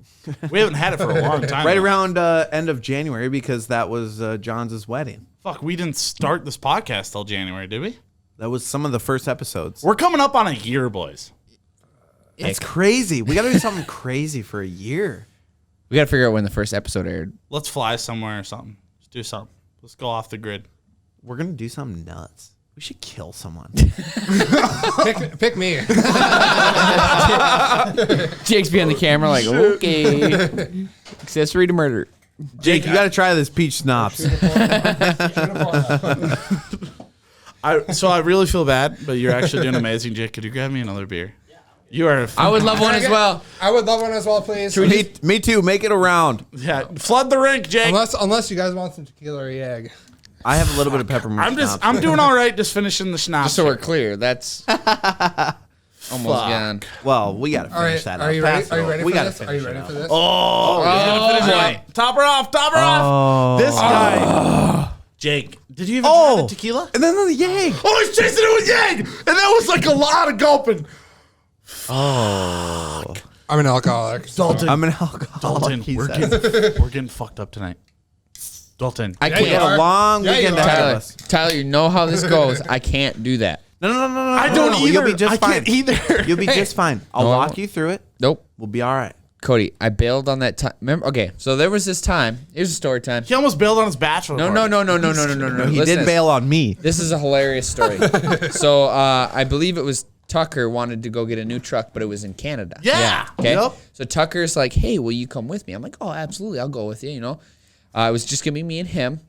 We haven't had it for a long time. Right now. around end of January because that was John's wedding. Fuck, we didn't start this podcast till January, did we? That was some of the first episodes. We're coming up on a year, boys. It's crazy. We got to do something crazy for a year. We got to figure out when the first episode aired. Let's fly somewhere or something. Let's do something. Let's go off the grid. We're gonna do something nuts. We should kill someone. Pick me. Jake's behind the camera like, okay. Accessory to murder. Jake, you got to try this peach schnapps. So I really feel bad, but you're actually doing amazing, Jake. Could you grab me another beer? You are. I would love one as well. I would love one as well, please. Me too. Make it a round. Yeah, flood the rink, Jake. Unless you guys want some tequila or egg. I have a little bit of peppermint. I'm doing all right. Just finishing the schnapps. Just so we're clear, that's almost gone. Well, we got to finish that. Are you ready? Are you ready We for got to this? Are finish you ready for this? Oh, top her off. Top her off. This guy. Jake, did you even try the tequila? And then the Yang. Oh, he's chasing it with Yang. And that was like a lot of gulping. Oh. I'm an alcoholic. Dalton. I'm an alcoholic. Dalton, he we're says. getting fucked up tonight. Dalton. I Yeah, can't. We got a long Yeah, weekend you are. ahead of us. Tyler, you know how this goes. I can't do that. No. I don't either. You'll be just I fine. can't either. You'll be just fine. I'll No. walk you through it. Nope. We'll be all right. Cody, I bailed on that time. Remember? Okay, so there was this time. Here's a story time. He almost bailed on his bachelor. No. He Listen, did bail on me. This is a hilarious story. So I believe it was Tucker wanted to go get a new truck, but it was in Canada. Yeah. Okay. Yep. So Tucker's like, "Hey, will you come with me?" I'm like, "Oh, absolutely, I'll go with you." You know, it was just gonna be me and him,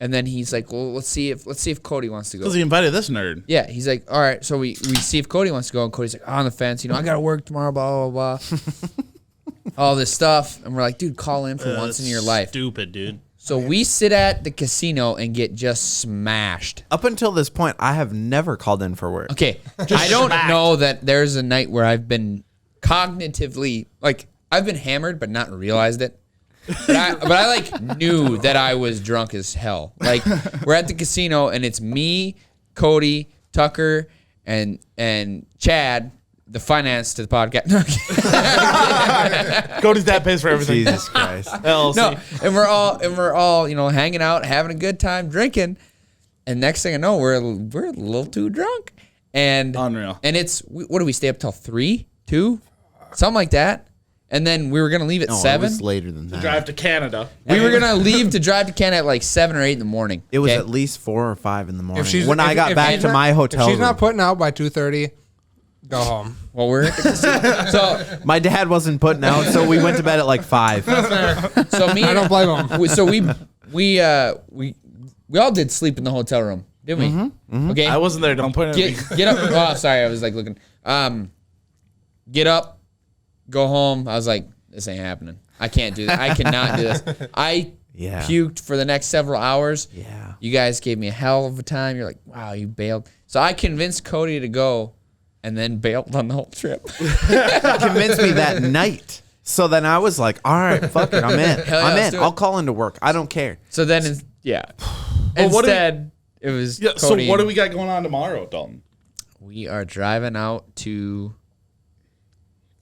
and then he's like, "Well, let's see if Cody wants to go." Because he invited this nerd. Yeah, he's like, "All right." So we see if Cody wants to go, and Cody's like, "On the fence, you know, I gotta work tomorrow." Blah blah blah. All this stuff, and we're like, "Dude, call in for once in your life." Stupid, dude. So we sit at the casino and get just smashed. Up until this point, I have never called in for work. Okay, I don't know that there's a night where I've been cognitively, like, I've been hammered but not realized it. But I like knew that I was drunk as hell. Like, we're at the casino and it's me, Cody, Tucker, and Chad, the finance to the podcast. Cody's dad pays for everything. Jesus Christ. LLC. No, and we're all you know, hanging out, having a good time, drinking, and next thing I know, we're a little too drunk, and Unreal. And what do we stay up till 3, 2, something like that, and then we were gonna leave at No, it 7. was later than that. Drive to Canada. We were gonna leave to drive to Canada at like 7 or 8 in the morning. It was okay? at least 4 or 5 in the morning. If When I got back she's to not- my hotel if she's room. not putting out by 2:30, go home. Well, we're at the casino. My dad wasn't putting out, so we went to bed at like 5. so me. I don't blame him. So we all did sleep in the hotel room, didn't we? Mm-hmm. Okay. I wasn't there. Don't point at me. Get up. Oh, sorry. I was like looking. Get up, go home. I was like, this ain't happening. I can't do that. I cannot do this. I Yeah. puked for the next several hours. Yeah. You guys gave me a hell of a time. You're like, wow, you bailed. So I convinced Cody to go and then bailed on the whole trip. Convinced me that night. So then I was like, all right, fuck it. I'm in. Hell yeah, I'm let's in. do it. I'll call into work. I don't care. So then, yeah. Well, what do we- Instead, it was Yeah, so Cody. what do we got going on tomorrow, Dalton? We are driving out to...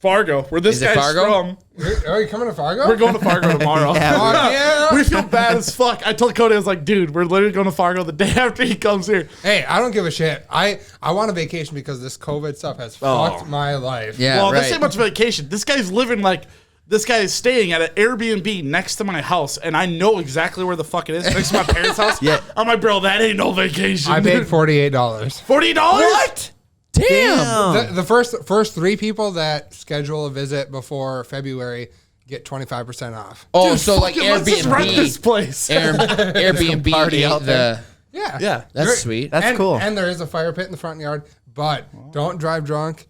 Fargo, where this Is it guy's Fargo? from. Are you coming to Fargo? We're going to Fargo tomorrow. Fuck yeah. We feel bad as fuck. I told Cody, I was like, dude, we're literally going to Fargo the day after he comes here. Hey, I don't give a shit. I want a vacation because this COVID stuff has fucked my life. Yeah, Well, right. this ain't much vacation. This guy's living like, this guy is staying at an Airbnb next to my house, and I know exactly where the fuck it is, next to my parents' house. Yeah. I'm like, bro, that ain't no vacation. I paid $48. $40? What? Damn. The first 3 people that schedule a visit before February get 25% off. Oh, Dude, so like fuck it, let's just rent this Airbnb. place. Airbnb party ate out there. the... Yeah. Yeah. That's sweet. That's cool. And there is a fire pit in the front yard, but don't drive drunk.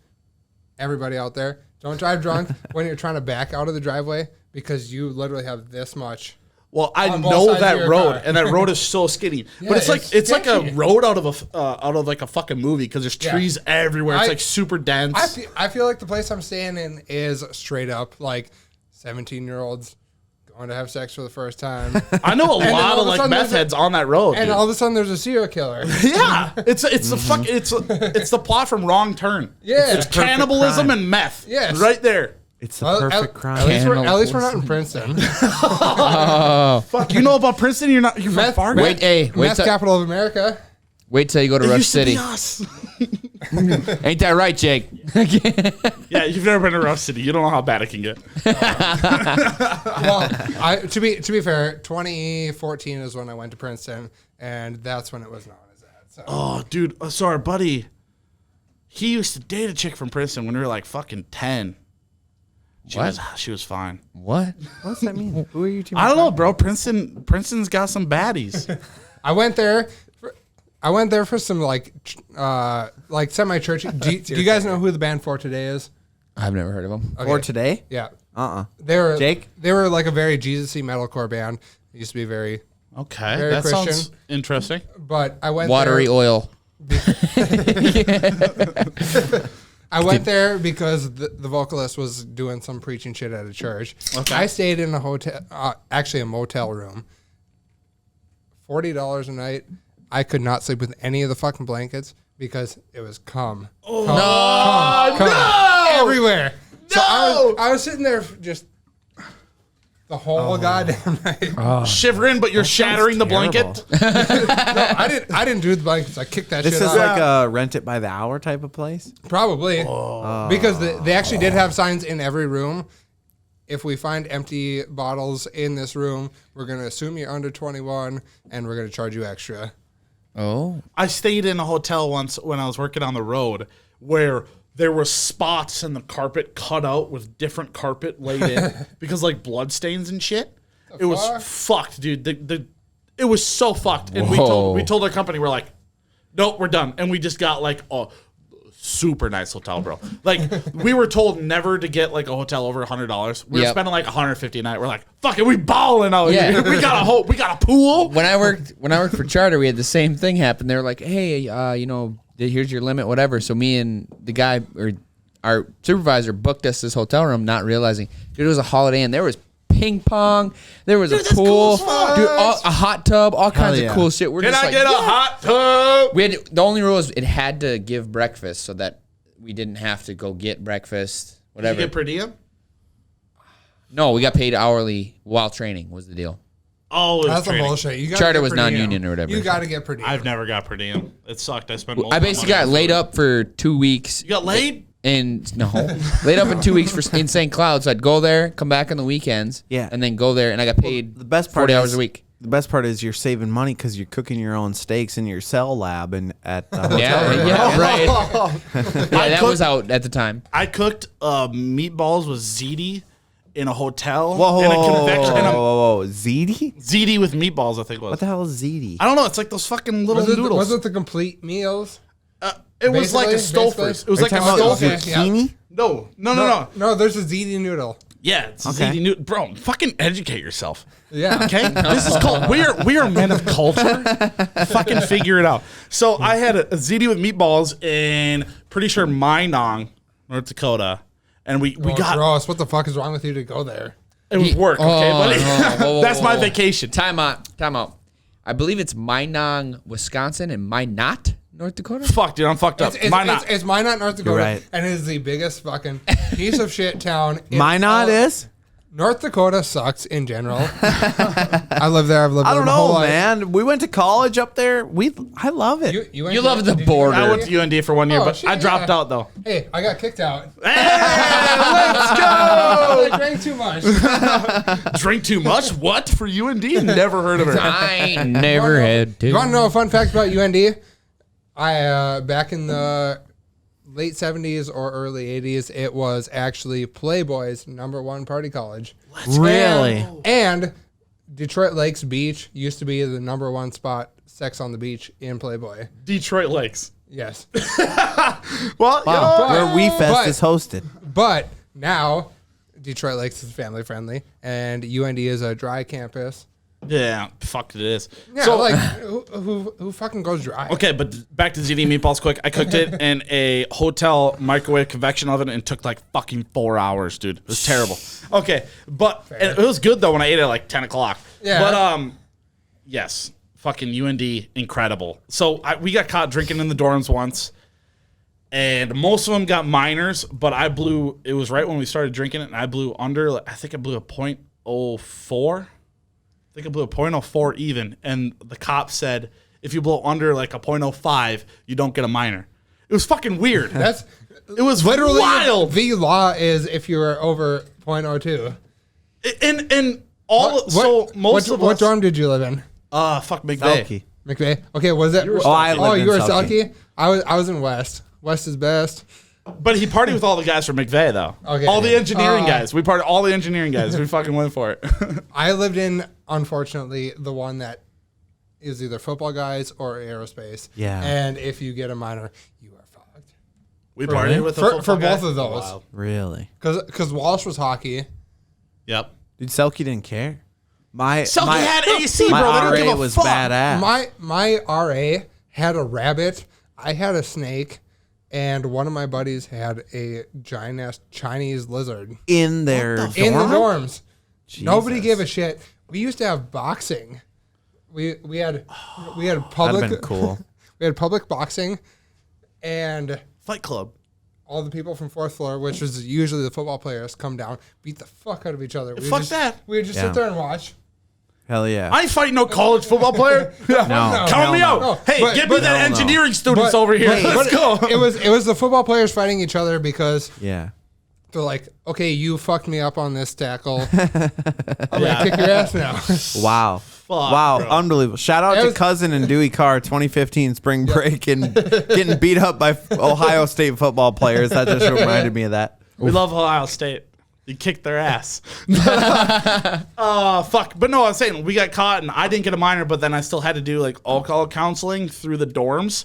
Everybody out there, don't drive drunk when you're trying to back out of the driveway because you literally have this much. Well, I On both know sides of that your road, car. and that road is so skinny. Yeah, but it's like a sketchy. road out of like a fucking movie because there's Yeah. trees everywhere. It's I- like super dense. I feel like the place I'm staying in is straight up like 17-year-olds going to have sex for the first time. I know a then lot all of of a like sudden meth there's a- heads on that road. And dude. all of a sudden there's a serial killer. Yeah, it's the fuck it's the plot from Wrong Turn. Yeah. it's Perfect cannibalism crime. and meth. Yes. right there. It's the Well, perfect at crime. least we're not in Princeton. Fuck, you know about Princeton? You're from Meth- Fargo. Wait, hey, Meth capital of America. wait till you go to It Rush used to City. be us. Ain't that right, Jake? Yeah, you've never been to Rough City. You don't know how bad it can get. Well, to be fair, 2014 is when I went to Princeton, and that's when it was known as that. Oh, dude. So our buddy, he used to date a chick from Princeton when we were like fucking 10. She was fine. What? What's that mean? Who are you two? I don't know, bro. Princeton's got some baddies. I went there for some like semi church. Do you guys know who the band For Today is? I've never heard of them. Okay. For today? Yeah. Jake? They were like a very Jesus-y metalcore band. It used to be very Okay, Very that Christian. sounds interesting. But I went Watery there. oil. I went there because the vocalist was doing some preaching shit at a church. Okay. I stayed in a hotel, actually a motel room. $40 a night. I could not sleep with any of the fucking blankets because it was cum. Cum everywhere. So I was sitting there just the whole goddamn night. Shivering, but you're shattering the blanket. No, I didn't do the blankets. I kicked that This shit is off. like a rent it by the hour type of place? Probably. Because they actually did have signs in every room. If we find empty bottles in this room, we're going to assume you're under 21 and we're going to charge you extra. Oh. I stayed in a hotel once when I was working on the road where there were spots in the carpet cut out with different carpet laid in because like blood stains and shit. It was fucked, dude. It was so fucked. And we told our company, we're like, nope, we're done. And we just got like a super nice hotel, bro. Like we were told never to get like a hotel over $100. We were spending like $150 a night. We're like, fuck it, we balling out here. We got a pool. When I worked for Charter, we had the same thing happen. They were like, "Hey, here's your limit, whatever." So me and the guy or our supervisor booked us this hotel room, not realizing, dude, it was a Holiday Inn. There was ping pong, there was a pool, dude, a hot tub, all kinds of cool shit. Can I get a hot tub? The only rule is it had to give breakfast so that we didn't have to go get breakfast, whatever. Did you get per diem? No, we got paid hourly while training was the deal. Oh, That's some bullshit. You gotta Charter get was per diem. non-union or whatever. You got to get per diem. I've never got per diem. It sucked. I spent all I my basically money got on laid food. up for 2 weeks. You got laid? And no, laid up in 2 weeks in St. Cloud. So I'd go there, come back on the weekends, and then go there, and I got paid the best part 40 hours a week. The best part is you're saving money because you're cooking your own steaks in your cell lab and at the hotel. Yeah, right. That was out at the time. I cooked meatballs with ziti in a hotel. Whoa, in a convection. Ziti? Ziti with meatballs, I think it was. What the hell is ziti? I don't know. It's like those fucking little noodles. Was it the complete meals? It was like a Stouffer's. It was like a Stouffer's. Zucchini? No. There's a ziti noodle. Yeah, it's ziti noodle. Bro, fucking educate yourself. Yeah. Okay? This is called, we are men of culture. Fucking figure it out. So I had a ziti with meatballs in, pretty sure, Minong, North Dakota. And we got... Gross. What the fuck is wrong with you to go there? It was work, okay, buddy? Whoa, That's my vacation. Time out. I believe it's Minong, Wisconsin, and Minot, North Dakota. Fuck, dude, I'm fucked up. It's Minot, North Dakota, right. and it is the biggest fucking piece of shit town. Minot is? North Dakota sucks in general. I live there. I've lived there I don't my whole know, life. man. We went to college up there. I love it. You love the did you border. I went to UND for 1 year, Oh, but shit, I dropped yeah. out, though. Hey, I got kicked out. Hey, let's go! I drank too much. Drink too much? What? For UND? Never heard of her. I never had to. You want to know a fun fact about UND? I back in the late 70s or early 80s, it was actually Playboy's #1 party college. Really? And Detroit Lakes Beach used to be the #1 spot, sex on the beach in Playboy. Detroit Lakes. Yes. Well, Wow. Where We Fest but- is hosted. But now Detroit Lakes is family friendly and UND is a dry campus. yeah, fuck it is. Yeah, So, like who fucking goes dry? okay, but back to ziti meatballs quick. I cooked it in a hotel microwave convection oven and it took like fucking 4 hours, dude. It was terrible. Okay, but and it was good though when I ate it at like 10 o'clock. Yeah. But yes, fucking UND, incredible. So we got caught drinking in the dorms once, and most of them got minors, but I blew. It was right when we started drinking it, and I blew under. I think I blew a .04. I think I blew a .04 even, and the cop said if you blow under like a .05, you don't get a minor. It was fucking weird. It was Literally wild. the law is if you are over .02. And all What most of what us. dorm did you live in? Fuck McVeigh. Selkie. McVay. Okay, was it? I lived you in were Selkie. Selkie? I was in West. West is best. But he partied with all the guys from McVay, though. Okay. All the engineering guys. We partied all the engineering guys. We fucking went for it. I lived in, unfortunately, the one that is either football guys or aerospace. Yeah. And if you get a minor, you are fucked. We partied with the For guy. both of those. Wow. Really? Because Walsh was hockey. Yep. Dude, Selkie didn't care. Selkie had AC, my bro. They don't give RA a was fuck. badass. My RA had a rabbit. I had a snake. And one of my buddies had a giant-ass Chinese lizard. In their In the dorms. Jesus. Nobody gave a shit. We used to have boxing. We had public. That'd have been cool. We had public boxing, and Fight Club. all the people from fourth floor, which was usually the football players, come down, beat the fuck out of each other. Fuck that. We would just Yeah. sit there and watch. Hell yeah. I ain't fighting no college football player. No. Count me out. No, Hey, but- give me but- that Hell no. engineering students But- over here. but- Let's go. It was the football players fighting each other because Yeah. they're like, okay, you fucked me up on this tackle. I'm gonna kick your ass now. Wow. Wow. bro. Unbelievable. Shout out It to was- Cousin and Dewey Carr 2015 spring break and getting beat up by Ohio State football players. That just reminded me of that. We love Ohio State. You kicked their ass. Fuck. But no, I was saying we got caught and I didn't get a minor, but then I still had to do like alcohol counseling through the dorms.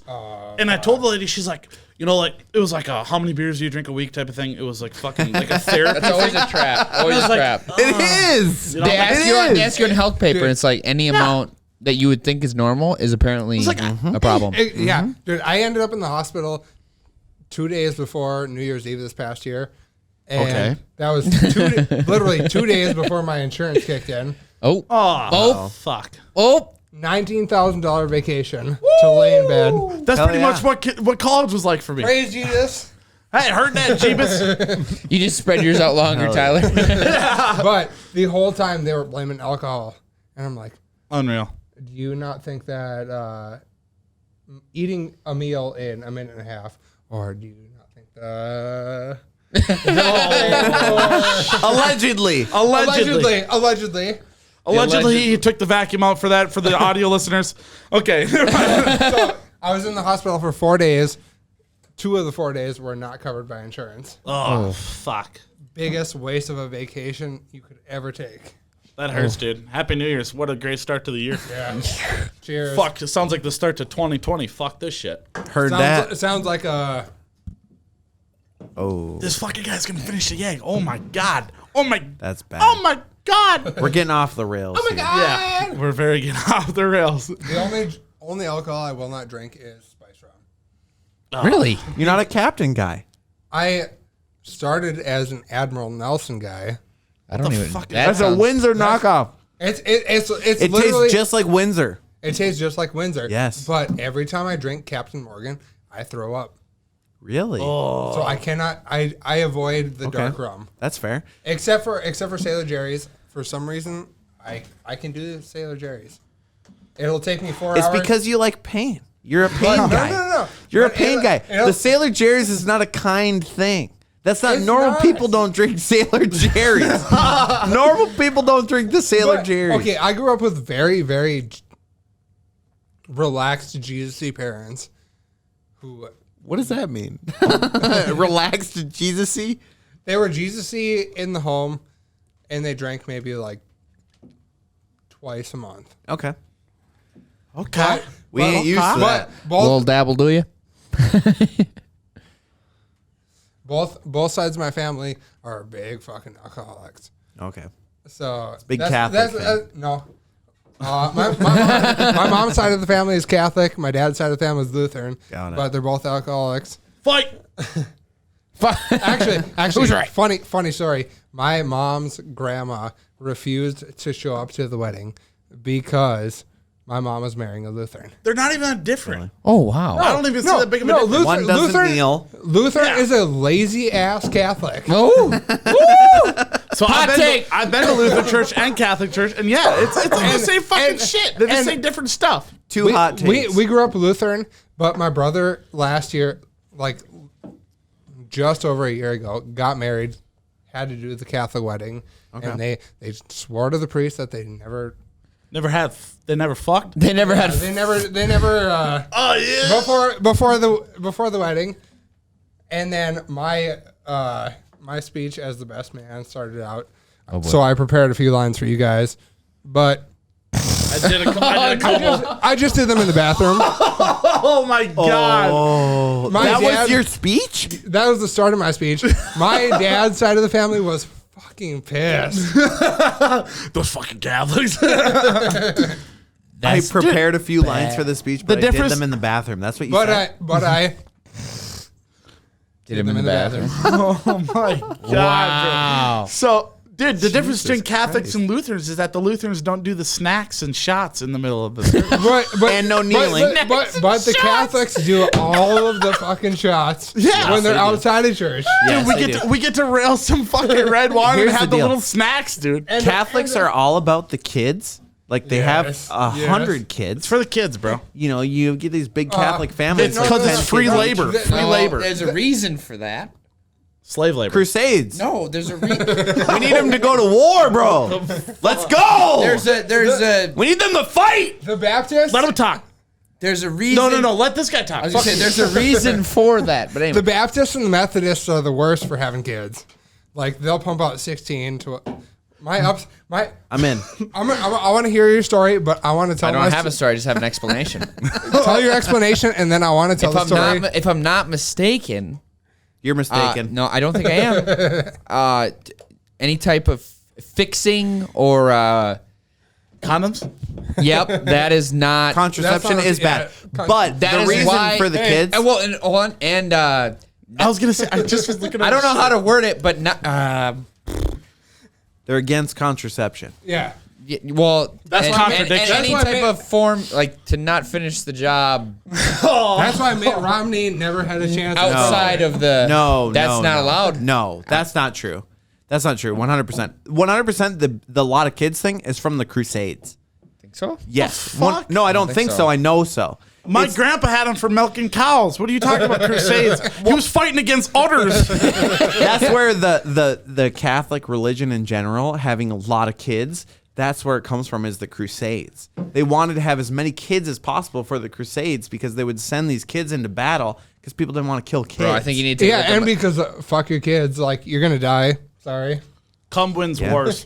And I told the lady, she's like, you know, like it was like a how many beers do you drink a week type of thing. It was like fucking like a therapy. That's always a trap. Always a like, trap. It is. You know, They like, ask you on health paper, and it's like any amount that you would think is normal is apparently a problem. Yeah, dude, I ended up in the hospital 2 days before New Year's Eve this past year. And Okay. that was literally 2 days before my insurance kicked in. Oh, oh, fuck. oh, $19,000 vacation to lay in bed. That's Hell pretty yeah. much what college was like for me. Praise Jesus. Hey, heard that, Jeebus? you just spread yours out longer, Tyler. But the whole time they were blaming alcohol. And I'm like, Unreal. do you not think that eating a meal in a minute and a half, or do you not think that... Allegedly. Allegedly. Allegedly, he took the vacuum out for that for the audio listeners. Okay. So I was in the hospital for 4 days. 2 of the 4 days were not covered by insurance. Oh, fuck. Biggest waste of a vacation you could ever take. That hurts, dude. Happy New Year's. What a great start to the year. Yeah. Cheers. Fuck, it sounds like the start to 2020. Fuck this shit. Heard that. Sounds like a... Oh, This fucking guy's gonna finish the yank. Oh my god. Oh my. that's bad. Oh my god. We're getting off the rails. Oh my God. Yeah, we're very getting off the rails. The only alcohol I will not drink is spice rum. Really? You're not a captain guy. I started as an Admiral Nelson guy. I don't even. fuck is that That's a sounds- Windsor knockoff. It's It literally tastes just like Windsor. it tastes just like Windsor. Yes. But every time I drink Captain Morgan, I throw up. Really? So I cannot. I avoid the dark rum, That's fair. except for Sailor Jerry's. For some reason, I can do Sailor Jerry's. It'll take me 4 It's hours. because you like pain. You're a pain No, guy. no. You're a But pain guy. it'll- The Sailor Jerry's is not a kind thing. That's not It's normal. not. People don't drink Sailor Jerry's. Normal people don't drink the Sailor But, Jerry's. okay, I grew up with very, very relaxed Jesus-y parents who What does that mean? Relaxed Jesus-y? they were Jesus-y in the home, and they drank maybe like twice a month. Okay. Okay. We ain't used to that. Little dabble, do you? Both sides of my family are big fucking alcoholics. Okay. So big Catholic thing. no. My mom's side of the family is Catholic. My dad's side of the family is Lutheran. Got it. But they're both alcoholics. Fight. Actually, Who's right? funny story. My mom's grandma refused to show up to the wedding because my mom was marrying a Lutheran. They're not even that different. Oh wow. I don't even see that big of a difference. One doesn't kneel. Lutheran Yeah. is a lazy ass Catholic. Oh. So Hot take. I've been to Lutheran church and Catholic church, and yeah, it's like the same fucking shit. They're the same different stuff. Two hot takes. We grew up Lutheran, but my brother last year, like just over a year ago, got married, had to do the Catholic wedding, and they swore to the priest that they They never fucked. They never had. They never. Oh yeah. Before the wedding, and then my speech as the best man started out. So I prepared a few lines for you guys, but I did a couple. I just did them in the bathroom. Oh my god. Oh, that was your speech? That was the start of my speech. My dad's side of the family was fucking pissed. Those fucking Catholics. I prepared a few lines for the speech, but I did them in the bathroom. That's what you said. But I Did him in the bathroom. Oh my god. Wow. Bro. So, dude, the difference between Catholics and Lutherans is that the Lutherans don't do the snacks and shots in the middle of the service. And no kneeling. But the Catholics do all of the fucking shots when they're outside of church. Dude, we get to rail some fucking red wine and Here's have the the deal. little snacks, dude. Catholics are all about the kids. Like they have Yes, 100 It's kids. for the kids, bro. You know, you get these big Catholic families. It's like because 10 it's free kids. labor. Free labor. There's a reason for that. Slave labor. Crusades. No, there's a reason. We need them to go to war, bro. Let's go. We need them to fight. The Baptists. Let him talk. There's a reason. No. Let this guy talk. I was gonna say there's a reason for that, but anyway. The Baptists and the Methodists are the worst for having kids. Like they'll pump out 16 to I'm in. I want to hear your story, but I want to tell. I don't have a story. I just have an explanation. Tell your explanation, and then I want to tell the story. If I'm not mistaken, You're mistaken. no, I don't think I am. Any type of fixing or Condoms? yep, that is not. Contraception That's not- is bad. yeah, But That the is reason why- for the kids. Well, and hold on, and I was gonna say. I just was looking at. I don't know how to word it, but not. They're against contraception. Yeah. Well, That's contradiction. Any That's why type of form, like to not finish the job That's why Mitt Romney never had a chance. outside of the. That's not allowed. No, that's not true. That's not true. 100%. 100%. The lot of kids thing is from the Crusades. Think so? Yes. fuck? No, I don't think so. I know so. My grandpa had him for milking cows. What are you talking about, crusades? He was fighting against udders. That's where the Catholic religion in general, having a lot of kids, that's where it comes from, is the Crusades. They wanted to have as many kids as possible for the Crusades because they would send these kids into battle because people didn't want to kill kids. Bro, I think you need to. Yeah, and because fuck your kids, like you're gonna die. Sorry. Cum wins wars.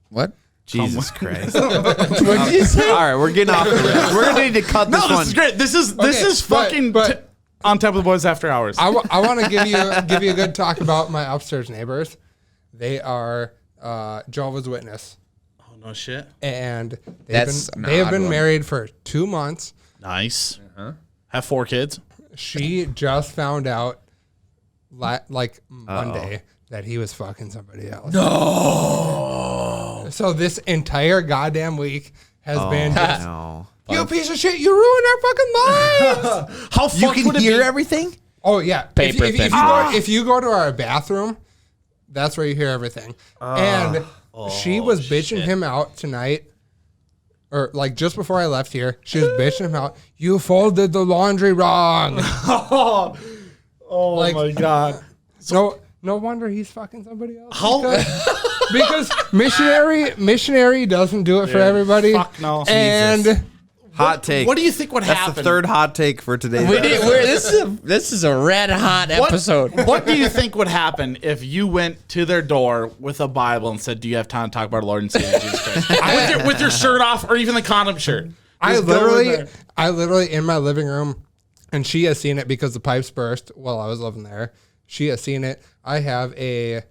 What? Jesus Christ. What did you say? All right, we're getting off the rails. We're going to need to cut this No, one. this is great. This is fucking but- on top of the boys after hours. I want to give you a good talk about my upstairs neighbors. They are Jehovah's Witness, Oh no shit. and That's an they have odd been one. married for 2 months. Nice. Have 4 kids. She just found out like Monday that he was fucking somebody else. No. So this entire goddamn week has been just, No. you piece of shit, you ruined our fucking lives. How You fucked can would it hear be? everything? Oh yeah. Paper thin. If you go to our bathroom, that's where you hear everything. And she was bitching him out tonight. Or like just before I left here, she was bitching him out. You folded the laundry wrong. Oh Like- my god. No wonder he's fucking somebody else. How? Because missionary doesn't do it for everybody. Fuck no. And Hot take. What do you think would That's happen? the third hot take for today. This is a red hot episode. What do you think would happen if you went to their door with a Bible and said, "Do you have time to talk about our Lord and Savior Jesus Christ?" with your shirt off or even the condom shirt? I Just go in there. literally in my living room, and she has seen it because the pipes burst while I was living there. She has seen it. I have a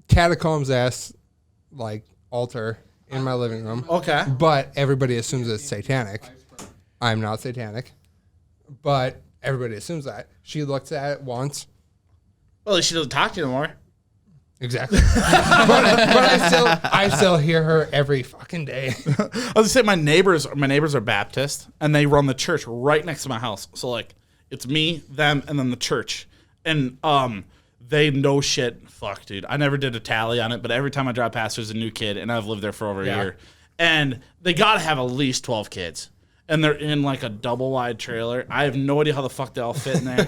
catacombs ass like altar in my living room. Okay. But everybody assumes it's satanic. I'm not satanic, but everybody assumes that. She looked at it once. Well, she doesn't talk to you anymore. Exactly. but I still hear her every fucking day. I was gonna say my neighbors are Baptist and they run the church right next to my house. So like it's me, them, and then the church. And they no shit. Fuck, dude. I never did a tally on it, but every time I drive past, there's a new kid, and I've lived there for over a year. And they gotta have at least 12 kids. And they're in like a double wide trailer. I have no idea how the fuck they all fit in there.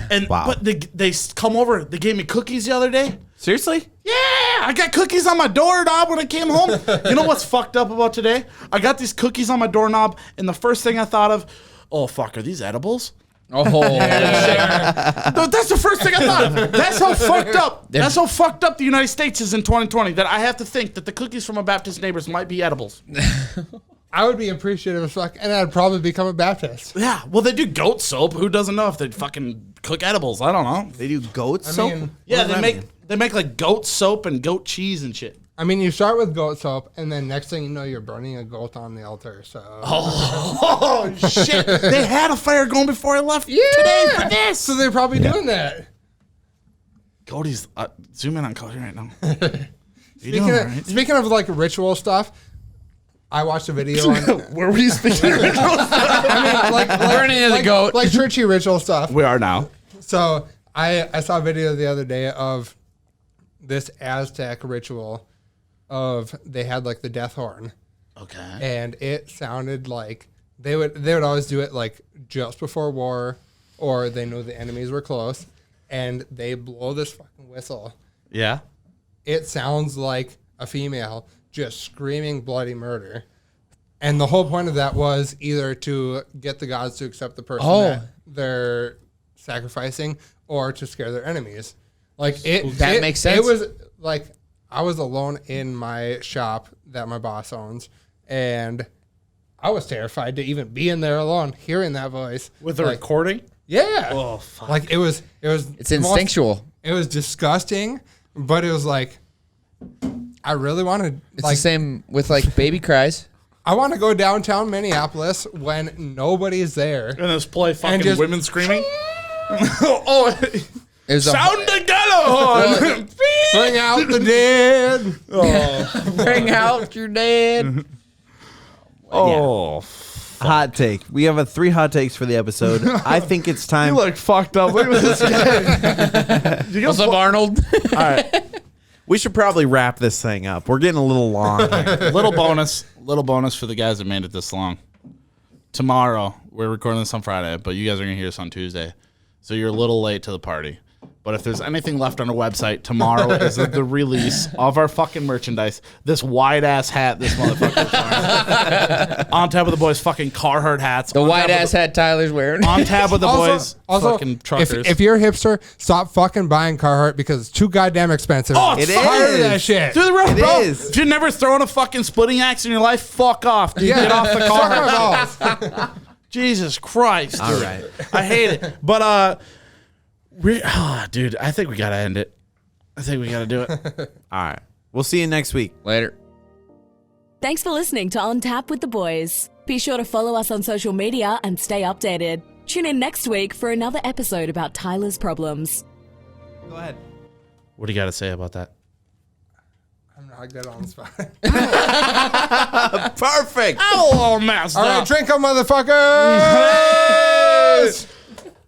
And Wow. but they come over. They gave me cookies the other day. Seriously? Yeah. I got cookies on my doorknob when I came home. You know what's fucked up about today? I got these cookies on my doorknob, and the first thing I thought of, oh, fuck, are these edibles? Oh, That's the first thing I thought of. That's how fucked up. That's how fucked up the United States is in 2020, that I have to think that the cookies from my Baptist neighbors might be edibles. I would be appreciative as fuck, and I'd probably become a Baptist. Yeah, well, they do goat soap. Who doesn't know if they fucking cook edibles? I don't know. They do goat soap? mean, Yeah, they make like goat soap and goat cheese and shit. I mean, you start with goat soap, and then next thing you know, you're burning a goat on the altar. So, Oh shit! They had a fire going before I left today for this. so they're probably doing that. Cody's zoom in on Cody right now. You doing all right? Speaking of like ritual stuff, I watched a video on. Where were you speaking? I mean, like Burning of the goat. like churchy ritual stuff. We are now. So I saw a video the other day of this Aztec ritual of they had like the death horn. Okay. And it sounded like they would always do it like just before war, or they knew the enemies were close, and they blow this fucking whistle. Yeah. It sounds like a female just screaming bloody murder. And the whole point of that was either to get the gods to accept the person that they're sacrificing, or to scare their enemies. Like That makes sense. It was like I was alone in my shop that my boss owns, and I was terrified to even be in there alone, hearing that voice With the like, recording? Yeah. Oh, fuck. Like it was. It's instinctual. It was disgusting, but it was like I really wanted. It's like the same with like baby cries. I want to go downtown Minneapolis when nobody's there. And just play fucking just- women screaming? Oh, It was sound the ghetto! Bring out the dead. bring out your dad. Oh, Hot take. We have 3 hot takes for the episode. I think it's time. you look fucked up. Look at this guy. What's up, Arnold? All right. We should probably wrap this thing up. We're getting a little long here. Little bonus for the guys that made it this long. Tomorrow, we're recording this on Friday, but you guys are going to hear this on Tuesday. So you're a little late to the party. But if there's anything left on our website, tomorrow is the release of our fucking merchandise. This wide-ass hat this motherfucker's wearing. On Tap with the Boys fucking Carhartt hats. The white ass hat Tyler's wearing. On Tap with the Boys Also, fucking truckers. if you're a hipster, stop fucking buying Carhartt because it's too goddamn expensive. Oh, It Tired of that is. shit. Through the roof, It bro. is. If you've never thrown a fucking splitting axe in your life, fuck off, dude. Get off the Carhartt. Suck my balls. Jesus Christ. Dude. All right. I hate it. But, dude, I think we got to end it. I think we got to do it. All right. We'll see you next week. Later. Thanks for listening to On Tap with the Boys. Be sure to follow us on social media and stay updated. Tune in next week for another episode about Tyler's problems. Go ahead. What do you got to say about that? I'm not good on the spot. Perfect. Oh, master. All right, drink up, motherfuckers.